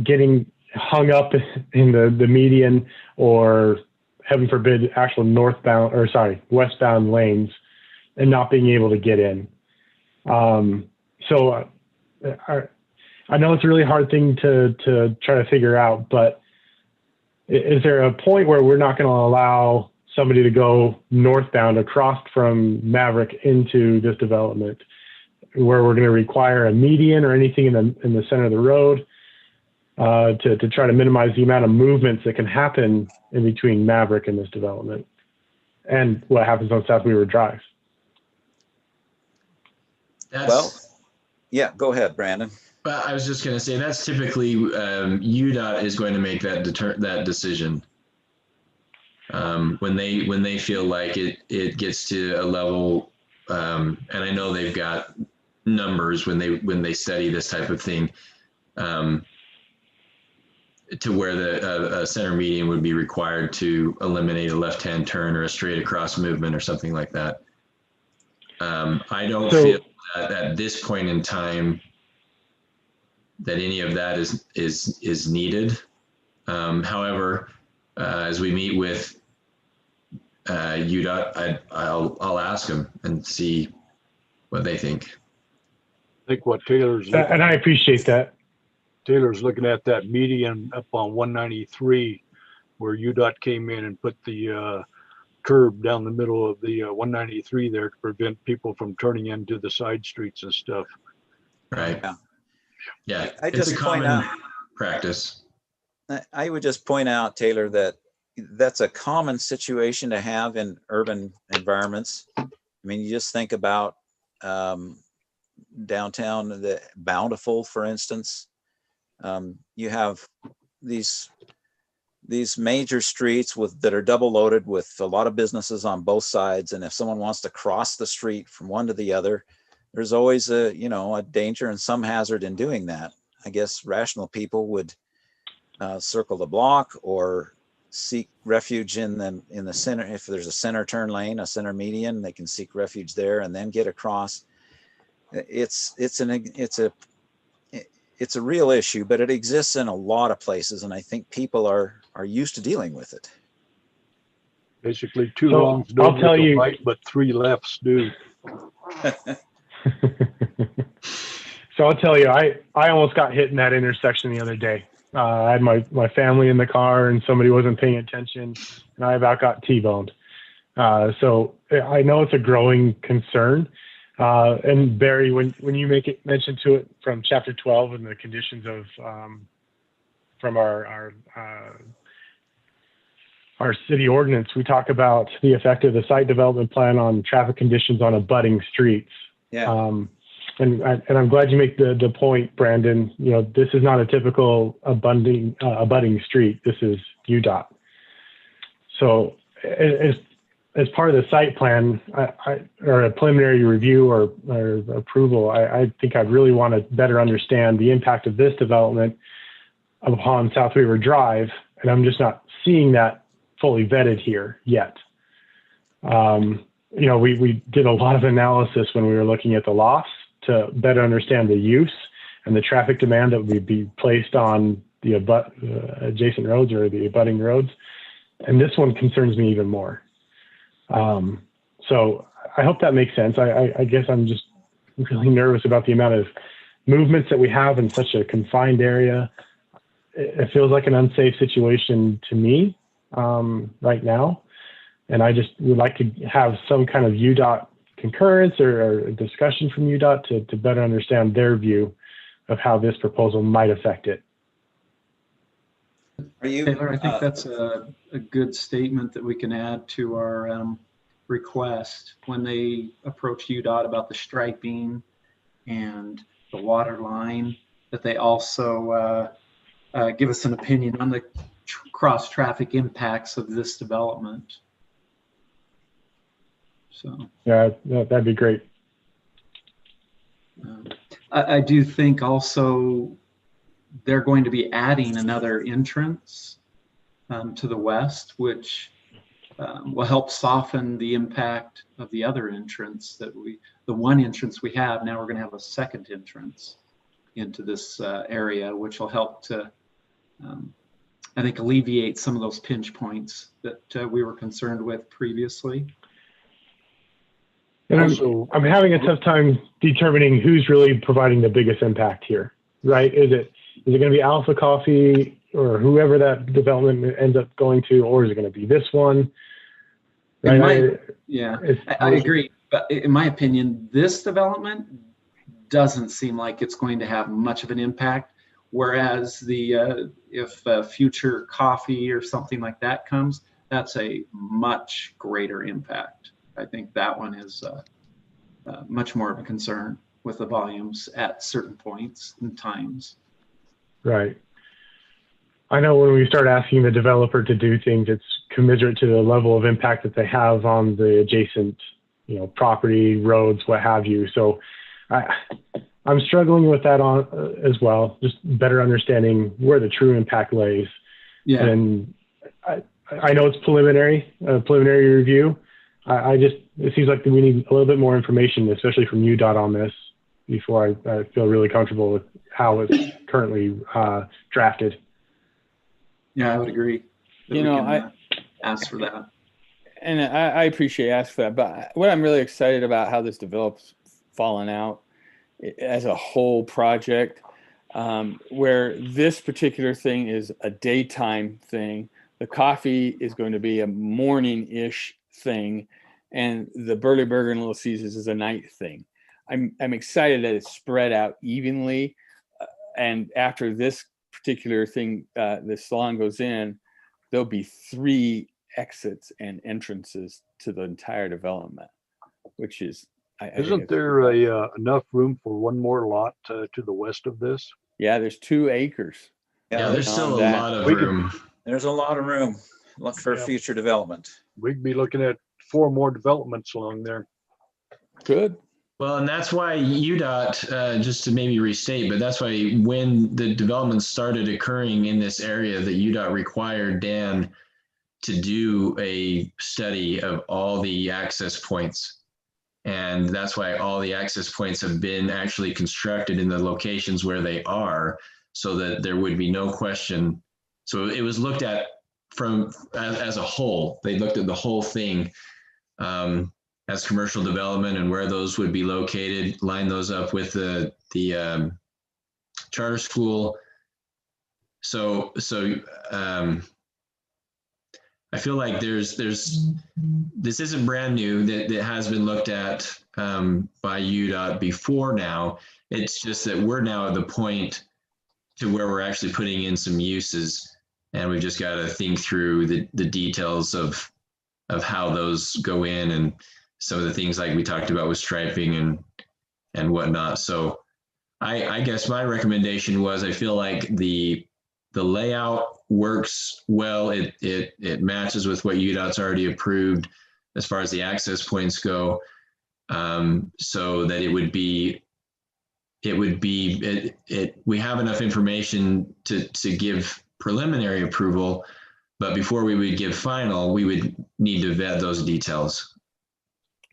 getting hung up in the median, or heaven forbid, actual westbound lanes, and not being able to get in. So I know it's a really hard thing to try to figure out, but is there a point where we're not going to allow somebody to go northbound across from Maverick into this development, where we're going to require a median or anything in the center of the road to try to minimize the amount of movements that can happen in between Maverick and this development and what happens on South Weaver Drive? Well, yeah, go ahead, Brandon. Well, I was just going to say that's typically UDOT is going to make that decision when they feel like it gets to a level, and I know they've got numbers when they study this type of thing, to where a center median would be required to eliminate a left-hand turn or a straight across movement or something like that. I don't feel that at this point in time that any of that is needed. However, as we meet with UDOT, I'll ask them and see what they think. I think what Taylor's and I appreciate that. Taylor's looking at that median up on 193, where UDOT came in and put the curb down the middle of the 193 there to prevent people from turning into the side streets and stuff. Right. Yeah. I it's just a point common out practice. I would just point out, Taylor, that that's a common situation to have in urban environments. I mean, you just think about downtown, the Bountiful, for instance. You have these major streets that are double loaded with a lot of businesses on both sides, and if someone wants to cross the street from one to the other, there's always a danger and some hazard in doing that. I guess rational people would circle the block or seek refuge in the center. If there's a center turn lane, a center median, they can seek refuge there and then get across. It's a real issue, but it exists in a lot of places, and I think people are used to dealing with it. Basically, two wrongs don't make a right, but three lefts do. So I'll tell you, I almost got hit in that intersection the other day. I had my family in the car, and somebody wasn't paying attention, and I about got T-boned. So I know it's a growing concern. And Barry, when you make it mention to it from chapter 12 and the conditions of from our city ordinance, we talk about the effect of the site development plan on traffic conditions on abutting streets. Yeah. And I'm glad you make the point, Brandon. You know, this is not a typical abutting street. This is UDOT. So as part of the site plan or a preliminary review or approval, I think I'd really want to better understand the impact of this development upon South Weaver Drive, and I'm just not seeing that fully vetted here yet. We did a lot of analysis when we were looking at the lofts to better understand the use and the traffic demand that would be placed on the adjacent roads or the abutting roads, and this one concerns me even more. So I hope that makes sense. I guess I'm just really nervous about the amount of movements that we have in such a confined area. It feels like an unsafe situation to me right now. And I just would like to have some kind of UDOT concurrence or a discussion from UDOT to better understand their view of how this proposal might affect it. Are you, Taylor, I think that's a good statement that we can add to our request when they approach UDOT about the striping and the water line, that they also give us an opinion on the cross-traffic impacts of this development. So yeah, that'd be great. I do think also they're going to be adding another entrance to the west, which will help soften the impact of the other entrance the one entrance we have. Now we're going to have a second entrance into this area, which will help to, I think, alleviate some of those pinch points that we were concerned with previously. And Also, I'm having a tough time determining who's really providing the biggest impact here, right? Is it going to be Alpha Coffee or whoever that development ends up going to, or is it going to be this one? Right? I agree. But in my opinion, this development doesn't seem like it's going to have much of an impact. Whereas if future coffee or something like that comes, that's a much greater impact. I think that one is much more of a concern with the volumes at certain points and times. Right. I know when we start asking the developer to do things, it's commensurate to the level of impact that they have on the adjacent, property, roads, what have you. So I'm struggling with that as well, just better understanding where the true impact lays. Yeah. And I know it's preliminary review. It seems like we need a little bit more information, especially from UDOT on this, before I feel really comfortable with how it's currently drafted. Yeah, I would agree. I ask for that. And I appreciate asking for that. But what I'm really excited about how this develops falling out as a whole project, where this particular thing is a daytime thing. The coffee is going to be a morning-ish thing, and the Burley Burger and Little Caesars is a night thing. I'm excited that it's spread out evenly, and after this particular thing, this salon goes in, there'll be 3 exits and entrances to the entire development, which is. Isn't there enough room for one more lot to the west of this? Yeah, there's 2 acres. Yeah, there's still a lot of room. There's a lot of room for future development. We'd be looking at 4 more developments along there. Good. Well, and that's why UDOT, just to maybe restate, but that's why when the development started occurring in this area, that UDOT required Dan to do a study of all the access points. And that's why all the access points have been actually constructed in the locations where they are, so that there would be no question. So it was looked at as a whole. They looked at the whole thing as commercial development and where those would be located, line those up with the charter school. So I feel like this isn't brand new, that has been looked at by UDOT before now. It's just that we're now at the point to where we're actually putting in some uses, and we've just got to think through the details of how those go in, and some of the things like we talked about with striping and whatnot. So I guess my recommendation was, I feel like the layout works well. It matches with what UDOT's already approved as far as the access points go, so that we have enough information to give preliminary approval, but before we would give final, we would need to vet those details.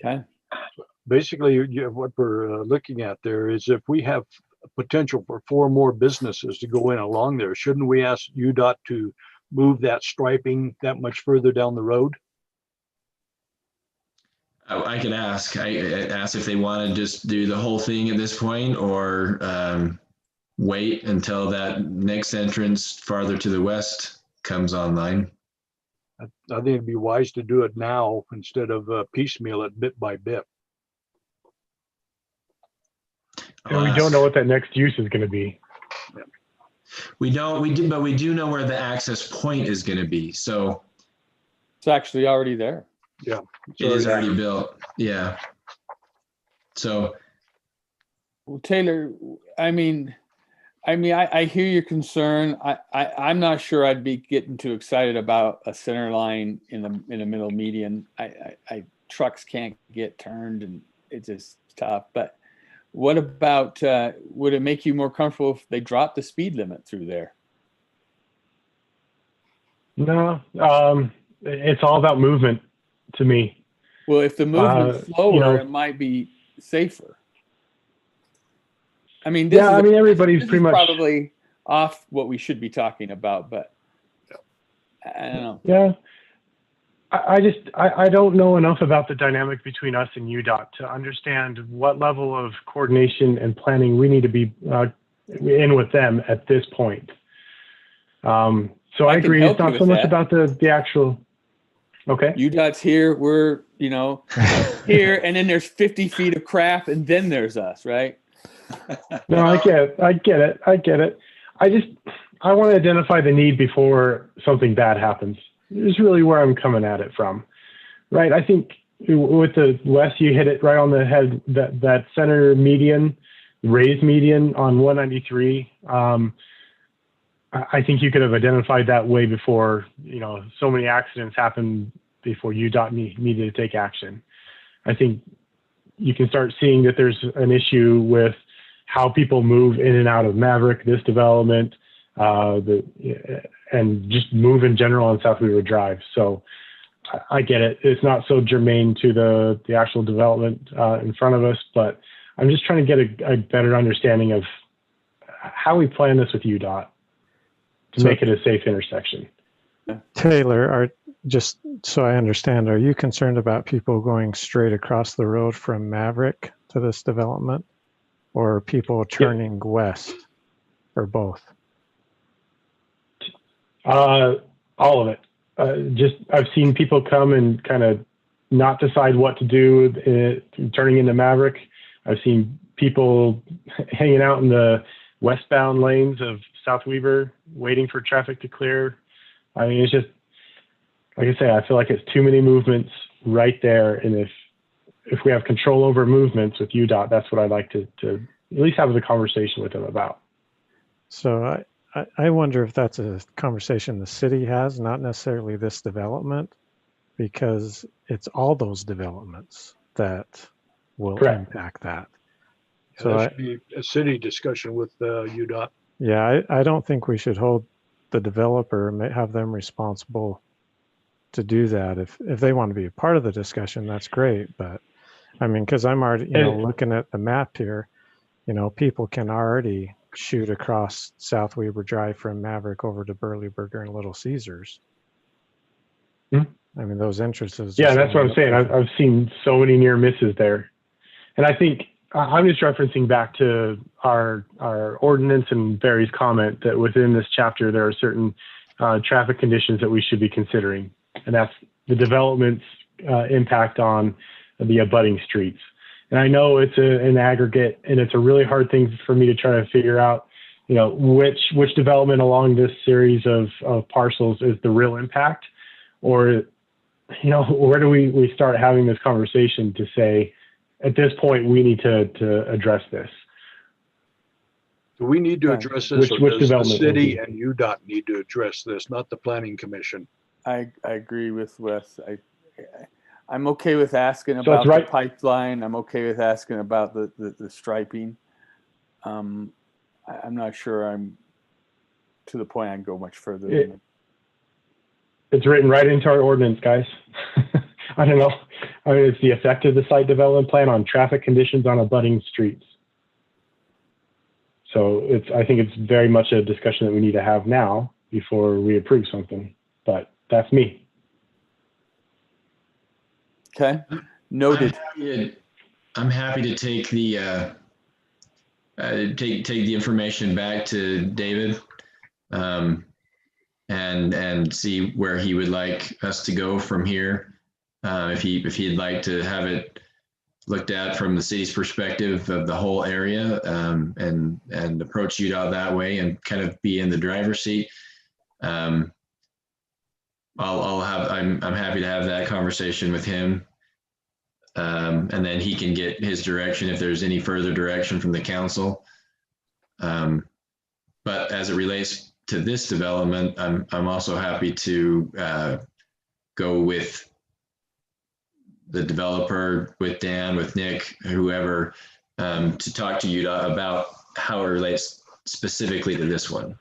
Okay. Basically, what we're looking at there is, if we have potential for 4 more businesses to go in along there, shouldn't we ask UDOT to move that striping that much further down the road? I could ask. I asked if they want to just do the whole thing at this point, or wait until that next entrance farther to the west comes online. I think it'd be wise to do it now instead of piecemeal it bit by bit. And we don't know what that next use is going to be. We do, but we do know where the access point is going to be. So It's actually already there. Yeah. it is already built. Yeah. So Well, Taylor, I hear your concern. I'm not sure I'd be getting too excited about a center line in the middle median. Trucks can't get turned, and it's just tough. But what about, would it make you more comfortable if they dropped the speed limit through there? No, it's all about movement to me. Well, if the movement's slower, you know, it might be safer. I mean, everybody's this pretty is much probably off what we should be talking about, but I don't know. Yeah. I don't know enough about the dynamic between us and UDOT to understand what level of coordination and planning we need to be in with them at this point. So I agree. It's not so much about the actual. Okay. UDOT's here. We're, here, and then there's 50 feet of crap, and then there's us, right? No, I get it. I want to identify the need before something bad happens. Is really where I'm coming at it from, right? I think with the west, you hit it right on the head. That center median, raised median on 193. I think you could have identified that way before. So many accidents happened before UDOT needed to take action. I think you can start seeing that there's an issue with how people move in and out of Maverick, this development, and just move in general on South Weaver Drive. So I get it. It's not so germane to the actual development in front of us, but I'm just trying to get a better understanding of how we plan this with UDOT to make it a safe intersection. Taylor, just so I understand, are you concerned about people going straight across the road from Maverick to this development, or people turning west, or both? All of it. I've seen people come and kind of not decide what to do turning into Maverick. I've seen people hanging out in the westbound lanes of South Weaver waiting for traffic to clear. I mean, it's just, like I say, I feel like it's too many movements right there. And if we have control over movements with UDOT, that's what I'd like to at least have a conversation with them about. So I wonder if that's a conversation the city has, not necessarily this development, because it's all those developments that will impact that. So that should be a city discussion with UDOT. Yeah, I don't think we should hold the developer and have them responsible to do that. If they want to be a part of the discussion, that's great. But I mean, because I'm already, looking at the map here, people can already shoot across South Weaver Drive from Maverick over to Burley Burger and Little Caesars. I mean, those entrances. Yeah, that's what I'm saying. I've seen so many near misses there. And I think I'm just referencing back to our ordinance and Barry's comment that within this chapter, there are certain traffic conditions that we should be considering. And that's the development's impact on the abutting streets. And I know it's an aggregate, and it's a really hard thing for me to try to figure out, which development along this series of parcels is the real impact, or, where do we start having this conversation to say, at this point, we need to address this. Do we need to address this, which or does the development city and UDOT need to address this, not the Planning Commission? I agree with Wes. I'm okay with asking about the pipeline. I'm okay with asking about the striping. I'm not sure I'm to the point I can go much further. It's written right into our ordinance, guys. I don't know. I mean, it's the effect of the site development plan on traffic conditions on abutting streets. So I think it's very much a discussion that we need to have now before we approve something. But that's me. Okay. Noted. I'm happy to take the take the information back to David, and see where he would like us to go from here. If he'd like to have it looked at from the city's perspective of the whole area, and approach UDOT that way and kind of be in the driver's seat. I'm happy to have that conversation with him. And then he can get his direction if there's any further direction from the council. But as it relates to this development, I'm also happy to go with the developer, with Dan, with Nick, whoever, to talk to UDOT about how it relates specifically to this one.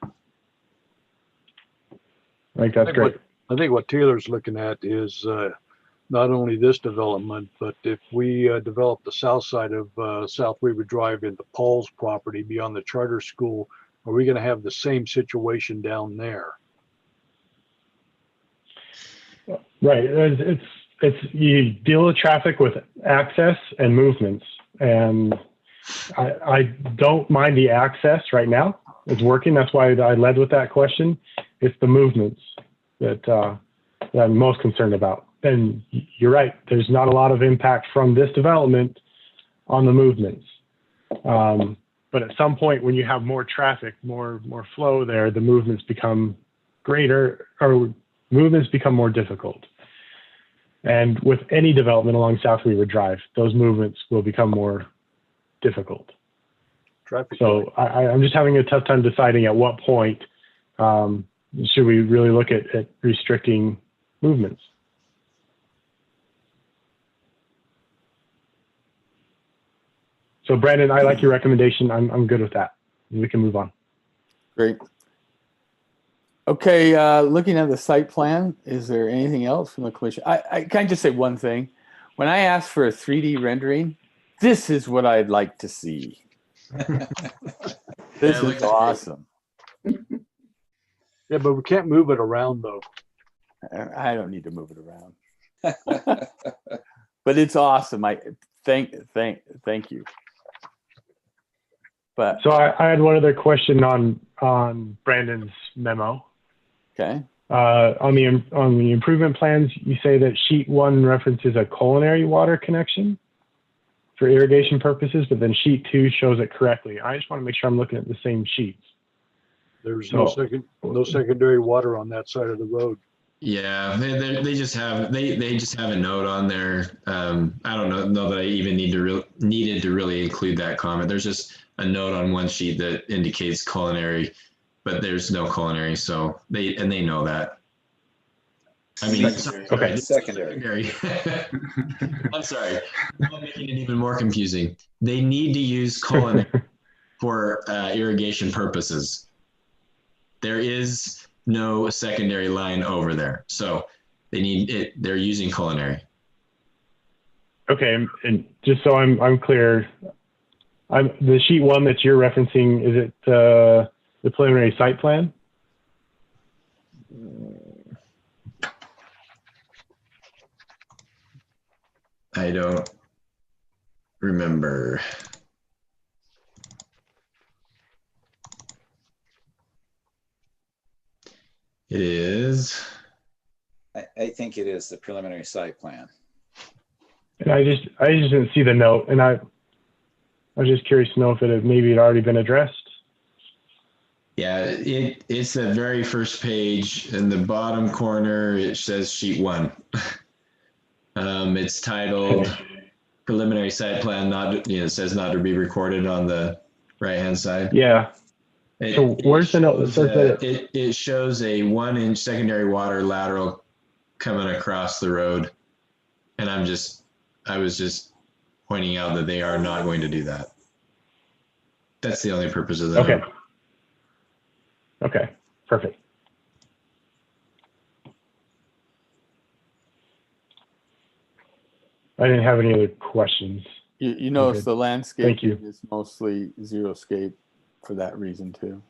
I think that's great. I think what Taylor's looking at is not only this development, but if we develop the south side of South Weaver Drive into Paul's property beyond the charter school, are we going to have the same situation down there? Right. It's you deal with traffic with access and movements, and I don't mind the access right now. It's working. That's why I led with that question. It's the movements that I'm most concerned about. And you're right. There's not a lot of impact from this development on the movements. But at some point, when you have more traffic, more flow there, the movements become greater, or movements become more difficult. And with any development along South Weaver Drive, those movements will become more difficult. Traffic. So I'm just having a tough time deciding at what point should we really look at restricting movements. So Brandon, I like your recommendation. I'm good with that. We can move on. Great. Okay, looking at the site plan, is there anything else from the commission? I can just say one thing. When I asked for a 3D rendering, this is what I'd like to see. This is awesome. Yeah, but we can't move it around though. I don't need to move it around. But it's awesome. I thank you. But so I had one other question on Brandon's memo. Okay. On the improvement plans, you say that sheet 1 references a culinary water connection for irrigation purposes, but then sheet 2 shows it correctly. I just want to make sure I'm looking at the same sheets. There's no secondary water on that side of the road. Yeah, they just have a note on there. I don't know that I even needed to really include that comment. There's just a note on one sheet that indicates culinary, but there's no culinary, so they know that. I mean, okay, secondary. I'm sorry, I'm making it even more confusing. They need to use culinary for irrigation purposes. There is no secondary line over there, so they need it. They're using culinary. Okay, and just so I'm clear, the sheet 1 that you're referencing, is it the preliminary site plan? I don't remember. It is. I think it is the preliminary site plan. And I just didn't see the note, and I was just curious to know if maybe it had already been addressed. Yeah, it's the very first page in the bottom corner. It says sheet 1. It's titled preliminary site plan. It says not to be recorded on the right-hand side. Yeah. So where's the note that says that? It shows a 1-inch secondary water lateral coming across the road, and I was just pointing out that they are not going to do that. That's the only purpose of that. Okay. Okay. Perfect. I didn't have any other questions. You notice the landscape you. is mostly xeriscape for that reason too.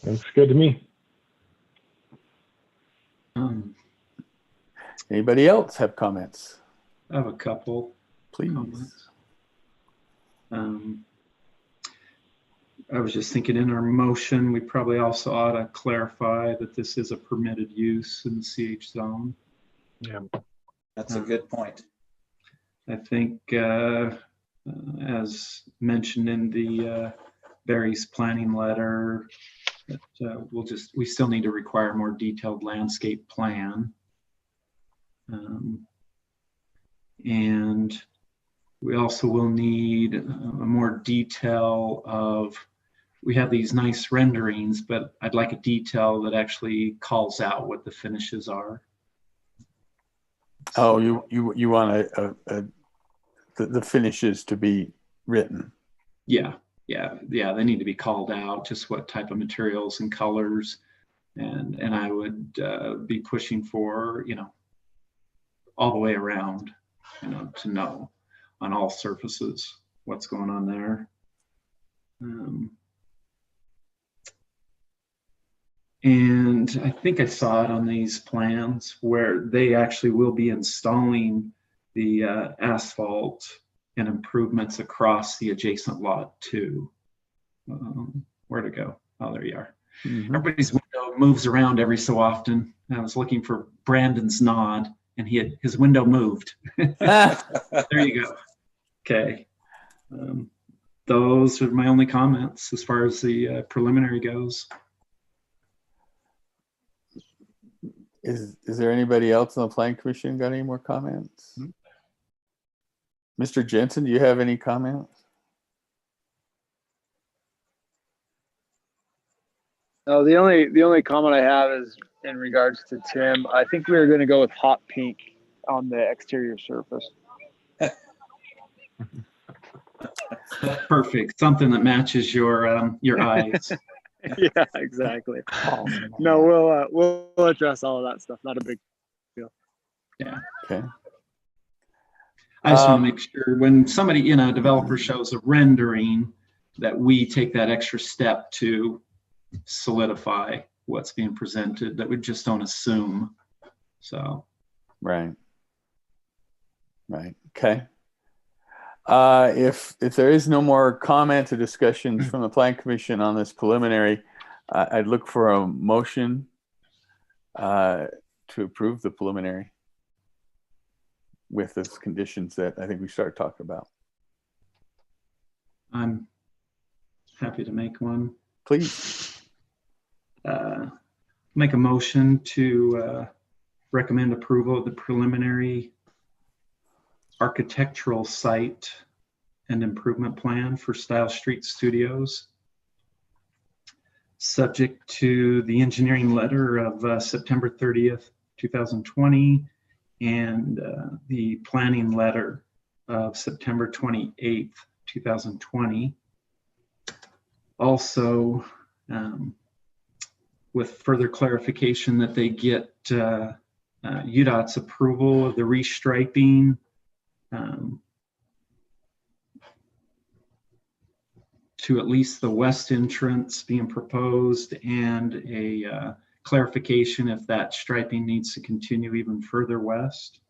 That's good to me. Anybody else have comments? I have a couple. Please. Comments. I was just thinking in our motion, we probably also ought to clarify that this is a permitted use in the CH zone. Yeah. That's a good point. I think, as mentioned in the Barry's planning letter, that we still need to require a more detailed landscape plan. And we also will need a more detail of, we have these nice renderings, but I'd like a detail that actually calls out what the finishes are. Oh, you want the finishes to be written? Yeah, they need to be called out, just what type of materials and colors. And I would be pushing for, all the way around, to know on all surfaces what's going on there. And I think I saw it on these plans where they actually will be installing the asphalt and improvements across the adjacent lot too. Where to go? Oh, there you are. Mm-hmm. Everybody's window moves around every so often. I was looking for Brandon's nod, and his window moved. There you go. Okay. Those are my only comments as far as the preliminary goes. Is there anybody else on the Planning Commission got any more comments? Mr. Jensen, do you have any comments? No, the only comment I have is in regards to Tim. I think we were going to go with hot pink on the exterior surface. Perfect. Something that matches your eyes. Yeah, exactly. No, we'll address all of that stuff. Not a big deal. Yeah. Okay. I just want to make sure when somebody, a developer shows a rendering, that we take that extra step to solidify what's being presented, that we just don't assume. So. Right. Okay. If there is no more comments or discussions from the Plan Commission on this preliminary, I'd look for a motion to approve the preliminary with those conditions that I think we started talking about. I'm happy to make one. Please. Make a motion to recommend approval of the preliminary architectural site and improvement plan for Style Street Studios, subject to the engineering letter of September 30th, 2020, and the planning letter of September 28th, 2020. Also, with further clarification that they get UDOT's approval of the restriping to at least the west entrance being proposed, and a clarification if that striping needs to continue even further west.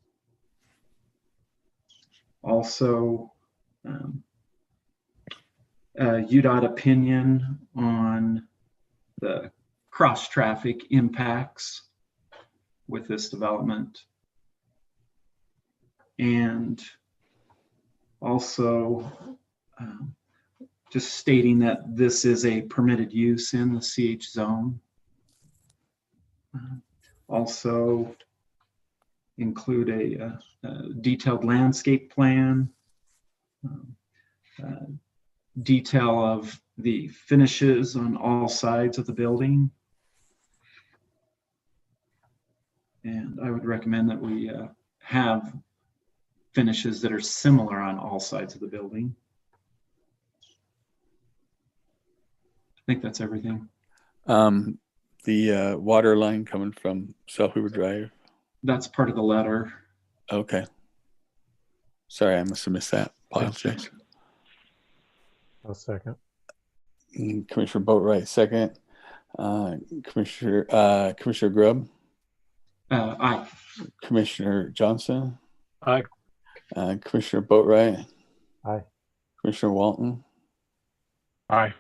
Also, UDOT opinion on the cross-traffic impacts with this development. And also just stating that this is a permitted use in the CH zone. Also include a detailed landscape plan, detail of the finishes on all sides of the building. And I would recommend that we have finishes that are similar on all sides of the building. I think that's everything. The water line coming from South Weaver Drive. That's part of the letter. Okay. Sorry, I must have missed that. Apologize. I'll second. Commissioner Boatwright, second. Commissioner Grubb. Aye. Commissioner Johnson, Aye. Commissioner Boatright, Aye. Commissioner Walton, Aye.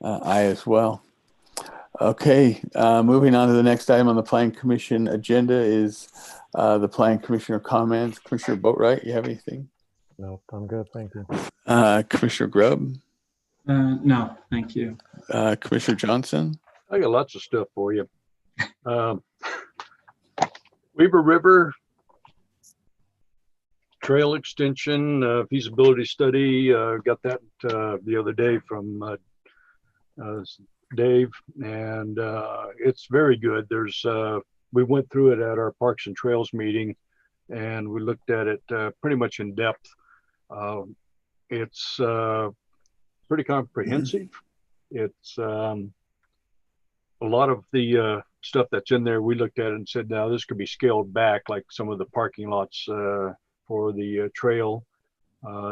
aye as well. Okay, moving on to the next item on the Plan Commission agenda is the Plan Commissioner comments. Commissioner Boatright, you have anything? Nope, I'm good, thank you. Commissioner Grubb, No, thank you. Commissioner Johnson, I got lots of stuff for you. Weaver River Trail Extension feasibility study, got that the other day from Dave, and it's very good. There's we went through it at our Parks and Trails meeting, and we looked at it pretty much in depth. It's pretty comprehensive. It's a lot of the stuff that's in there. We looked at it and said, now this could be scaled back, like some of the parking lots for the trail.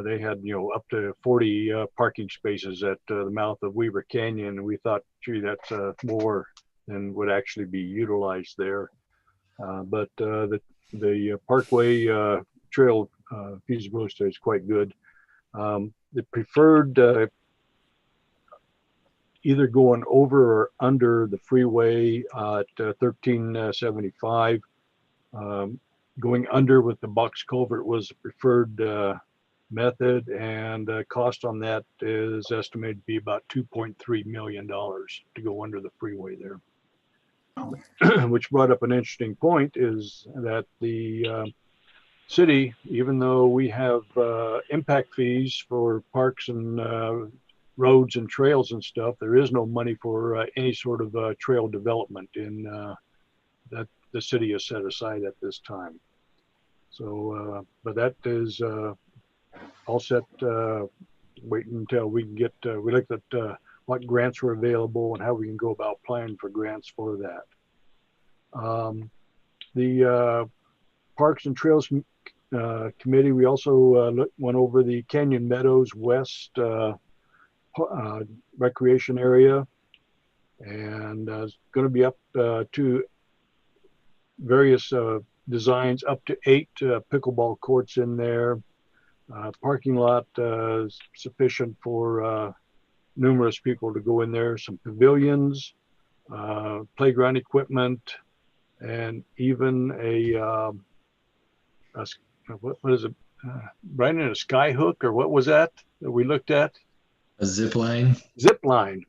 They had, up to 40 parking spaces at the mouth of Weaver Canyon. And we thought, gee, that's more than would actually be utilized there. But the Parkway Trail feasibility study is quite good. The preferred either going over or under the freeway at 1375. Going under with the box culvert was the preferred method, and cost on that is estimated to be about $2.3 million to go under the freeway there. Which brought up an interesting point, is that the city, even though we have impact fees for parks and roads and trails and stuff, there is no money for any sort of trail development in that the city has set aside at this time. So, but that is all set. Waiting until we can get, we looked at what grants were available and how we can go about applying for grants for that. The Parks and Trails Committee, we also went over the Canyon Meadows West recreation area, and it's going to be up to various designs, up to 8 pickleball courts in there. Parking lot sufficient for numerous people to go in there. Some pavilions, playground equipment, and even a what is it, Brandon, a sky hook, or what was that we looked at? A zip line. Zip line.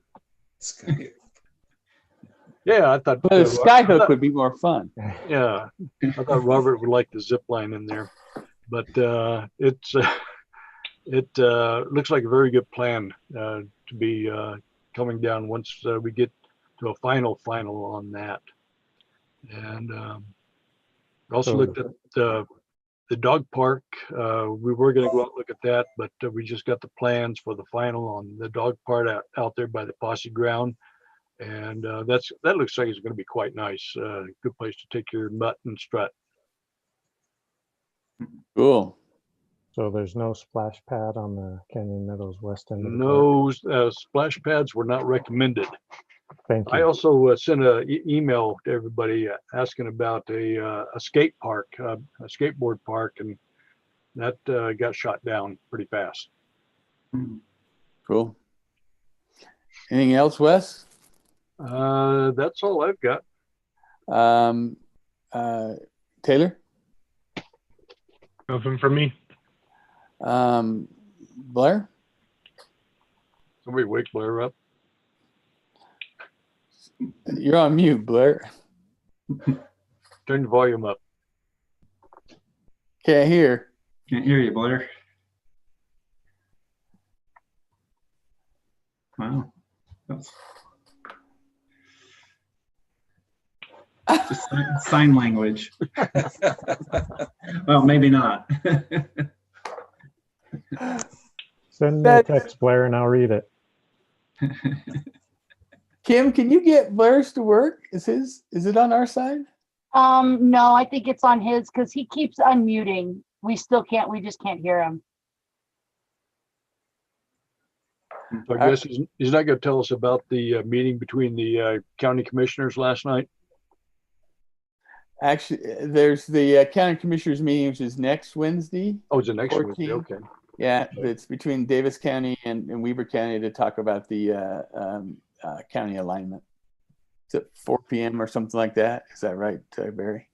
Yeah, I thought. But a sky hook would be more fun. Yeah, I thought Robert would like the zip line in there, but it looks like a very good plan to be coming down once we get to a final on that. And also looked at the dog park. We were going to go out and look at that, but we just got the plans for the final on the dog park out there by the Posse ground. And that looks like it's going to be quite nice. Good place to take your mutt and strut. Cool. So there's no splash pad on the Canyon Meadows West end of the park? No splash pads were not recommended. Thank you. I also sent an email to everybody asking about a skate park, a skateboard park, and that got shot down pretty fast. Cool. Anything else, Wes? That's all I've got. Taylor? Nothing for me. Blair? Somebody wake Blair up. You're on mute, Blair. Turn the volume up. Can't hear. Can't hear you, Blair. Wow. That's just sign language. Well, maybe not. Send me a text, Blair, and I'll read it. Kim, can you get Blair's to work? Is it on our side? No, I think it's on his because he keeps unmuting. We just can't hear him. So I guess he's not going to tell us about the meeting between the county commissioners last night. Actually, there's the county commissioners meeting, which is next Wednesday. Oh, it's the next one. 14. Okay. Yeah, it's between Davis County and Weber County to talk about the county alignment. It's at 4 p.m. or something like that. Is that right, Barry?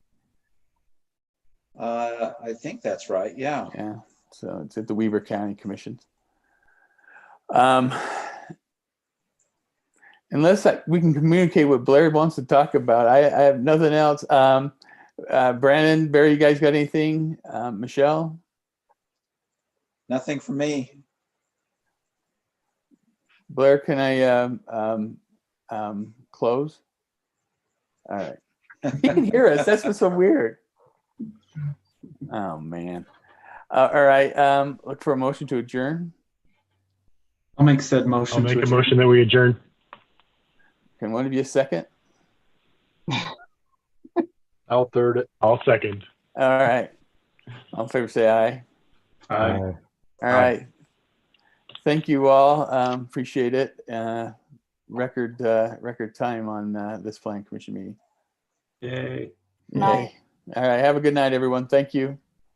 I think that's right. Yeah. Yeah. So it's at the Weber County Commission. Unless we can communicate what Blair wants to talk about, I have nothing else. Brandon, Barry, you guys got anything? Michelle? Nothing for me. Blair, can I close? All right. You can hear us. That's what's so weird. Oh, man. All right. Look for a motion to adjourn. I'll make said motion. I'll make a motion that we adjourn. Can one of you second? I'll third it. I'll second. All right. All in favor, say aye. Aye. All right. Thank you all. Appreciate it. Record time on this planning commission meeting. Yay. Night. All right. Have a good night, everyone. Thank you.